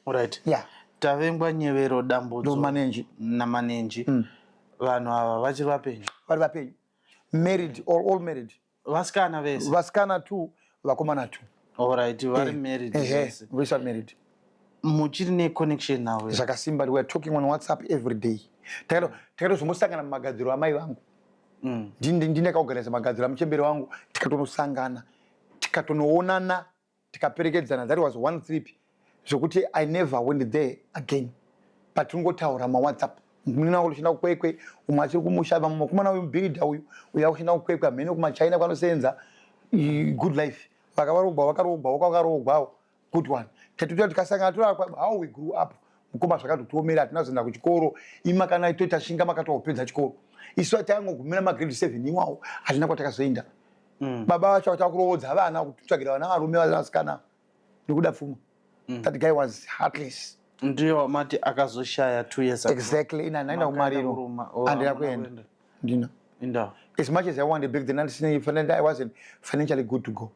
right yeah Tavengwa Nyevero dambudzo manenji namanenji vanhu ava vachiri vapenyu vari vapenyu married or all married vasikana vese vasikana 2 vakomana 2 alright vari married vese vese vari married muchiri neconnection navo zvakasimba we are talking on WhatsApp every day takazombosangana mumagadziro amai vangu ndinekaorganiza magadziro amuchemberi wangu tikatonosangana tikatonoonana tikaperekedzana that was one trip zvokuti I never went there again but tingotaura maWhatsApp munina uchienda kukwekwe umwe achiri kumusha mukomana uyu mubhiridha uyu uya uchienda kukwekwe amhene kumachina kwanosenza good life vakavarogwa vakarogwa vakavarogwawo good one tatitoa tikasangana tora how we grew up mukoma zvakatotiomera hatina kuzoenda kuchikoro imakana toita shinga makatopedza chikoro isu taingogumira magrade 7 iwawo hatina kwatakazoenda baba vacho vatakuroodza vana kutsvagira vana varume vasikana nekuda pfuma that guy was heartless ndiyo mati akazoshaya 2 years exactly inaenda kumariro andira kuenda ndina inda as much as I wanted back then I wasn't financially good to go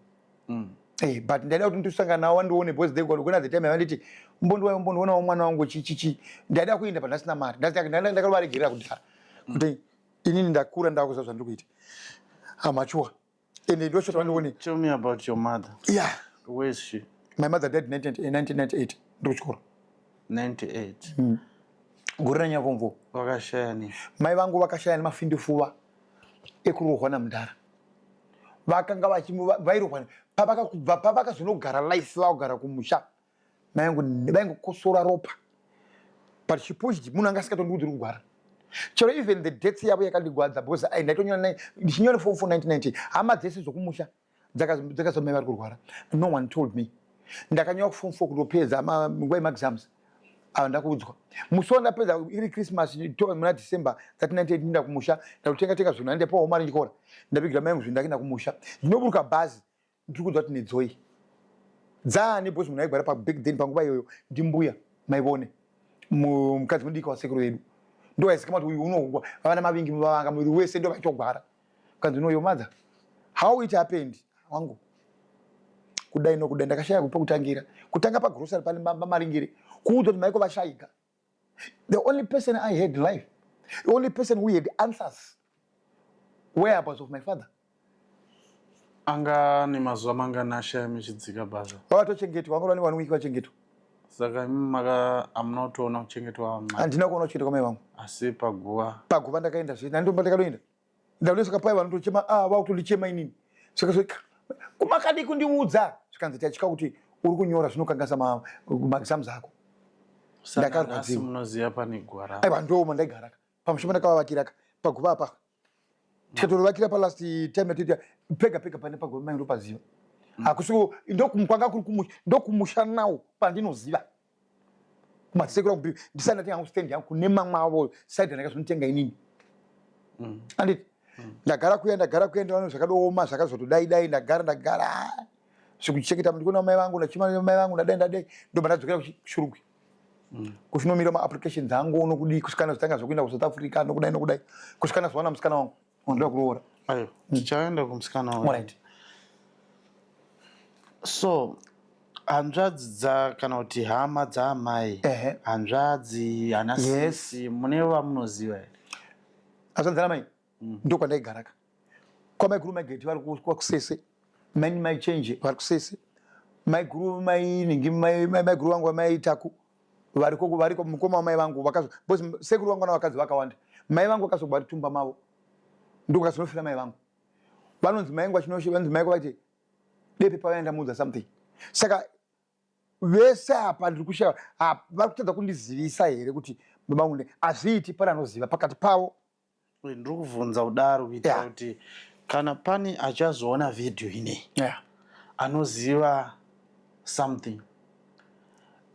but ndaida kuti ndisangana nawo ndione because they got the time vanditi mbondiona mwana wangu chichichi ndaida kuenda pandasina mari ndakavaregera kudhara kuti inini ndakura ndakuza zvandiri kuita amachuwa and ndoshota vandione. Tell me about your mother. Yeah, where is she? My mother died in 1998 ndokuchikora 98 gorera nyakomvo vakashaya ni mai vangu vakashaya nemafindifuva ekurohwa namudhara vakanga vairohwa pavakazonogara life vakugara kumusha mai vangu vaingokosora ropa but chipushdi munhu anga asingatondiudzi kugara chero even the death yavo yakandigwadza because ndaitonyora ndichinyore for 1990 hama dzese dzokumusha dzakazomai vari kurwara no one told me ndakanyora kuform 4 kutopedza nguva yemaexams ndakuudzwa musi wandapedza iri Christmas muna December 1998 ndinda kumusha ndakutenga zvinhu ndandepawo mari chikora ndapigira mai vangu zvinhu ndakuenda kumusha ndinoburuka bhazi ndiri kuudzwa kuti nedzoi dzani because munhu aigara pabig then panguva iyoyo ndimbuya maivone mukadzi mudiki wasekuru vedu ndo aizikamwa kuti uyu unohwa vavana mavingi muvavanga muviri wese ndo vaitogwara kanzi no your mother how it happened wangu kudai nokudai ndakashaya pekutangira kutanga pagrocery pane maringire kuudzwa kuti maiko vashayika the only person I had life the only person who had answers whereabouts of my father anga nemazuva mangana ashaya muchidzika basa vavatochengetwa vangorwa ne1 week vachengetwa saka maka amunotoona kuchengetwa handina kuona kuchengetwa kwamai vangu asi paguva ndakaenda zvese nandomba ndakanoenda ndaunesaka pai vanotochema vakutondichema inini saka kumakadi kundiudza zvikanzi tachika kuti uri kunyora zvinokangasa maexams ako ndakarwadziwa munoziva pane gwara aiwa ndoma ndaigaraka pamusha pandakavavakiraka paguva apa tikatorovakira palast time yatoita pega pane paguva mai ndopaziva hakusiko ndokwanga kuri ndokumusha nawo pandinoziva kumasekura kubi ndisanatenga hangu stand yangu kune mamwe avo side ndakazonitenga inini anditi ndagara kuenda vanhu zvakadooma zvakazotodaidai ndagara zvikucheketa ndikuona mai vangu ndachima mai vangu ndadai ndobva ndadzokera kushurugwi kusvinomira maapplications angu nokudii kusvikana zvitanga zvokuenda kuSouth Africa nokudai kusvikana zvaona musikana wangu ndoda kuroora ayo tichaenda kumusikana wangu right so hanzvadzi kana kuti hama dzaamai hanzvadzi anasisi mune vamunoziva here hanzvadzi dzanamai ndokwandaigaraka kwamai guru maigeti vari kusese maini maichenje vari kusese mai guru mainingi mai guru vangu vamaitaku variko mukoma wamai vangu sekuru vangu navakadzi vakawanda mai vangu vakazogwa ritumba mavo ndokazonofira mai vangu vanonzi mai vangu vanzi mai vangu vati depe pavaenda mudza something saka vese apa ndiri kushaya vari kutadza kundizivisa here kuti baba vangu hazviiti pane anoziva pakati pavo. Ndiri kuvhunza kudaro kuitira kuti kana pane achazoona vhidhiyo inei anoziva something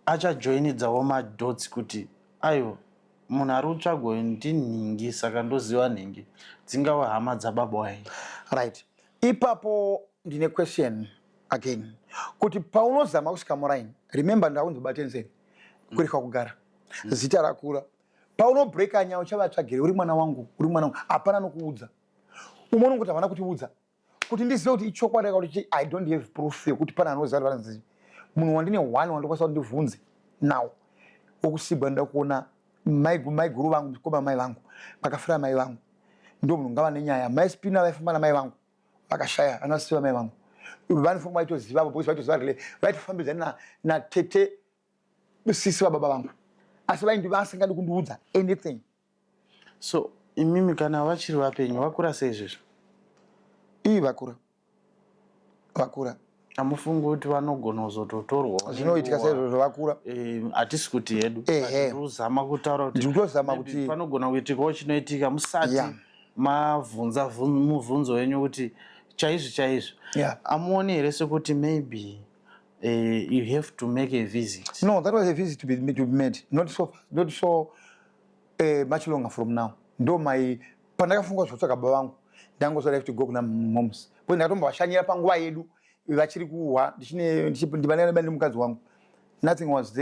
achajoinidzawo madots kuti aiwa munhu ari kutsvagwa ndinhingi saka ndoziva nhingi dzingava hama dzababa wai. Right, ipapo ndine question again kuti paunozama kusvika muraini, remember ndaunzi Batenzeni kureka kugara zita rakura, paunobreaka nyaya uchavatsvagire uri mwana wangu hapana nokuudza umwe kuti havana kutiudza kuti ndizive kuti ichokwadi kuti I don't have proof yekuti pana anoziva vanzi munhu wandine one wandokwanisa kuti ndibvunze now wokusibwa nda kuona mai guru vangu mukoma mai vangu vakafira mai vangu ndo munhu ngava nenyaya mai spina vaifamba namai vangu vakashaya anosiva mai vangu vanofanira vaitoziva apo bosi vaitoziva vaitofambidzana natete sisi vababa vangu asi vasingadi kundiudza anything. So imimi kana vachiri vapenyu vakura sei izvezvo? Vakura hamufungi kuti vanogona kuzototorwa zvinoitika saizvozvo vakura? Hatisi kuti hedu ndikuzama kutaura kuti panogona kuitikawo chinoitika musati mabvunza mubvunzo wenyu kuti chaizvo amuoni here sekuti maybe you have to make a visit? No, that was a visit to be made, not so much longer from now. Ndo my pandakafunga zvotsvaga baba vangu ndangozoda have to go kuna moms po ndakatombovashanyira panguva yedu vachiri kuhwa ndivanana bani mukadzi wangu. Nothing was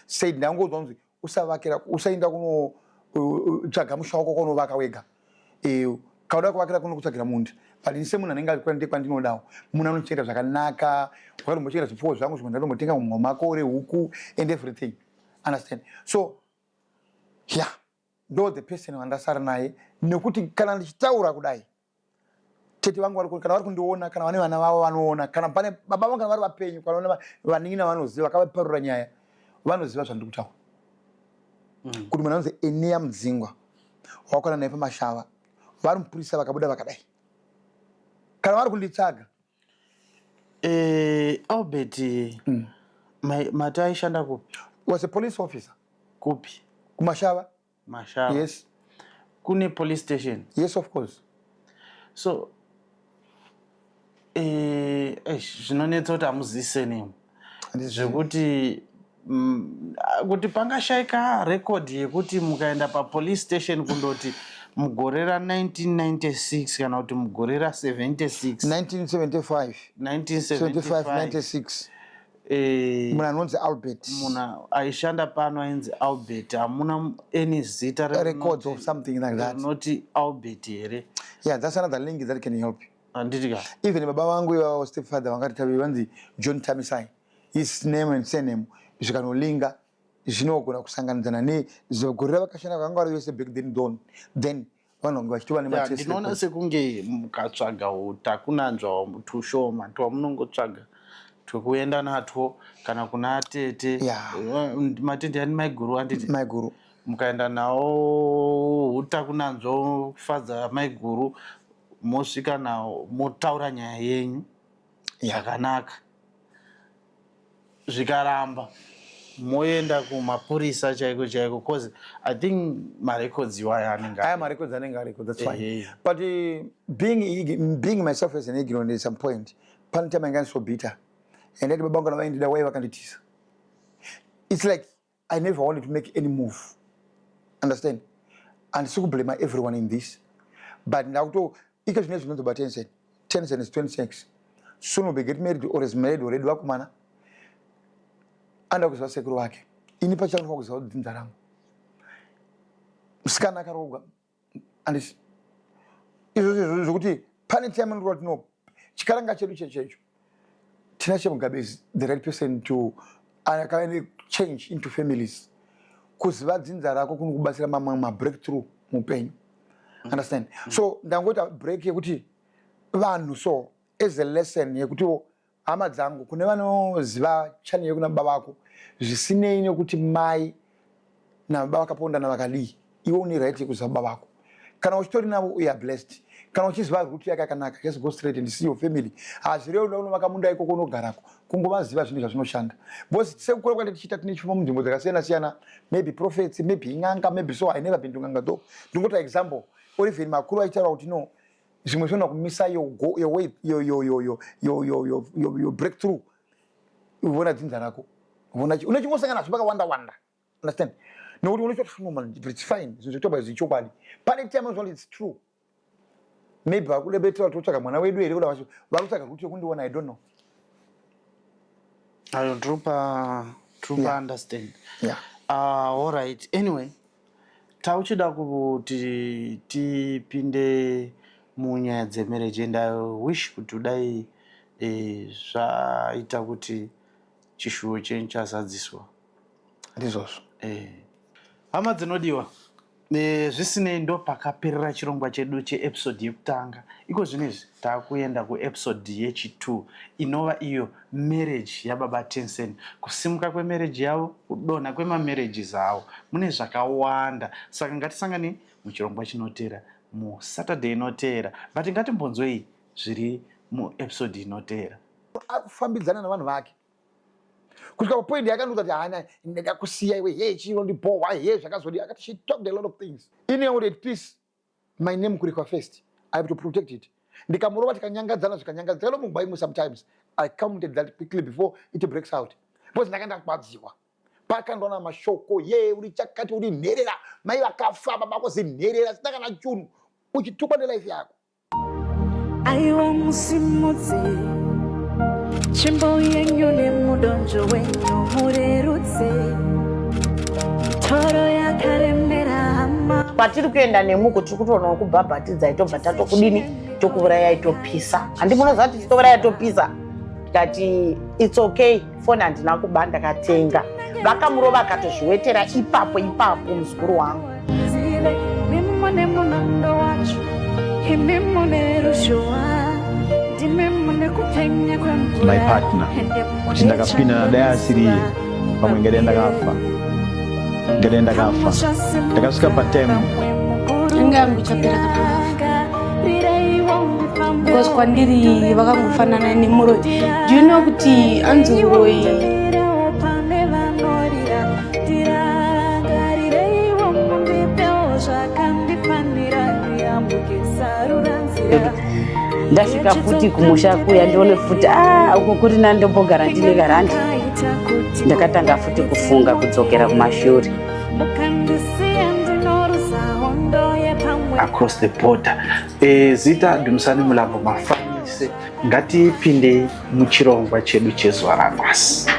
said. Ndangodzwa kunzi usavakira usaenda kunotsvaga musha wako kwaunovaka wega, kauda kuvakira kunokutsvagira mundi but ise munhu anenge ari kwandinodawo munhu anochengeta zvakanaka wakatombochengeta zvipfuwo zvangu zvimwe ndatombotenga mumwe makore huku and everything, understand? So ndo the person wandasara naye nekuti kana ndichitaura kudai tete vangu kana vari kundiona kana vane vana vavo vanoona kana pane baba vangu kana vari vapenyu kana vane vaningina vanoziva vakavaparura nyaya vanoziva zvandiri kutaura kuti munhu anonzi Enea Mudzingwa wakwana naye pamashava vari mupurisa vakabuda vakadai kana vari kunditsvaga. Albert mati aishanda kupi? Was a police officer. Kupi? Kumashava. Mashava. Yes. Kune police station? Yes, of course. So zvinonetsa kuti hamuzise nemu zvekuti kuti pangashayika rekodhi yekuti mukaenda papolice station kundoti mugore ra1996 kana kuti mugore ra76 1975 munhu anonzi Albert, munhu aishanda pano ainzi Albert, hamuna any zita records of something like that noti Albert here? Yeah, that's another link that can help you. Anditika even baba vangu iwavo stepfather vangati vanzi John Tamisai, his name and surname zvikanolinga zvinogona kusanganidzana nezvegore ravakashanda vakanga vari vese back then vanhu vange vachitova nematest. Ndinoona sekunge mukatsvaga utakunanzva tushoma twamunongotsvaga twekuenda natwo kana kuna atete matende ani maiguru anditi maiguru mukaenda nawo utakunanzva kufadza maiguru mosvika nawo motaura nyaya yenyu zvakanaka zvikaramba moenda kumapurisa chaiko cause I think marecords iwayo anenge marecords anenge ariko, that's fine. But being myself as an ignorant at some point pane time anga so bitter and then baba vangu navaendida wai vakanditisa. It's like I never wanted to make any move, understand, and so blame everyone in this but ndakuto ika zvine zvinonzi Batenzeni. Tension is 26 soon will be get married or is married already wakumana anda kuziva sekuru wake ini pachanofa kuziva kuti dzinza rangu musikana akarogwa andisi izvozvo zvokuti pane time ndikuva tino chikaranga chedu chechecho tina chemugabezi the right person to change into families kuziva dzinza rako kunokubatsira mabreakthrough muupenyu, understand? So ndangoita break yekuti vanhu so as a lesson yekuti hama dzangu kune vanoziva chani yekuna baba vako zvisinei nekuti mai nababa vakapondana vakadii iwe une right yekuziva baba vako kana uchitori navo uya blessed Kana uchiziva route yakakanaka, just go straight and see your family. Hazvireo uno makamunda iko kunogarako. Kungovaziva zvinhu zvazvinoshanda. Because sekukura kwati tichita tine chifuma munzvimbo dzakasiyana-siyana, maybe prophets, maybe inganga, maybe so I never been to nganga though. Ndingota example, or even makuru aitaura kuti no, zvimwe zvona kumisa your way, your breakthrough. Uvona dzinza rako. Unachingosangana zvaka wanda. Understand? No, it's fine. But it's true. Maybe I could better to check when I do it. I don't know. I don't trooper understand. Yeah. All right. Anyway, tauchida kuti tipinde munyaya dzemarriage and I wish kuti dai zvaita kuti chishuwo chenyu chazadziswa. Ndizvozvo. Hama dzinodiwa. Zvisinei ndo pakaperera chirongwa chedu cheepisode yekutanga. Iko zvinezvi takuenda kuepisode yechi2 inova iyo marriage yababa Tencent. Kusimuka kwemarriage yavo, kudonha kwemamarriages avo. Mune zvakawanda. Saka ngatisangane muchirongwa chinotera, mu Saturday inotera. But ngatimbonzwei zviri muepisode inotera. Akufambidzana navanhu vake. Kusvika point yakandoza kuti hana ndakakusiya iwe hey chinondibhowa hey zvakazodi akati she talked a lot of things. Ine order please my name kurikwa first. I have to protect it. Ndikamurova tikanyangadzana zvikanyangadzana lo mungwaimu sometimes I counted that quickly before it breaks out. Because ndakanda kubadziwa. Pakandona mashoko ye uri chakati uri nherera mai vakafa baba vako zinherera sina kana chunu uchitukwa nelife yako. Aiwa musimudzi chimbo yenyu nemudonjo wenyu murerutse toro yakaremera hama Patiri kuenda nemuko tikutoona kubhabhatidza itobva tatokudini tokuuraya itopisa. Handi munoziva kuti titouraya itopisa. Tikati it's okay phone handina kuba ndakatenga. Vakamurova akatozviwetera ipapo muzukuru wangu. mimone munondo wacho imimone rushowa ndimimone kupenya kwemvura My partner. Kuti ndakapinda na dayasiri pamwe ngadaenda kafa. Ndakasvika patime Ingangu chapera kana. Because kwandiri vakangofanana nemuroi. Do you know kuti anzuroi ndasvika futi kumusha kuya ndione futi uko kuti nandombogara ndine garandi ndakatanga futi kufunga kudzokera kumashure Across the border. Zita Dumisani Mulambo mafanyise ngatipinde muchirongwa chedu chezuva ranhasi.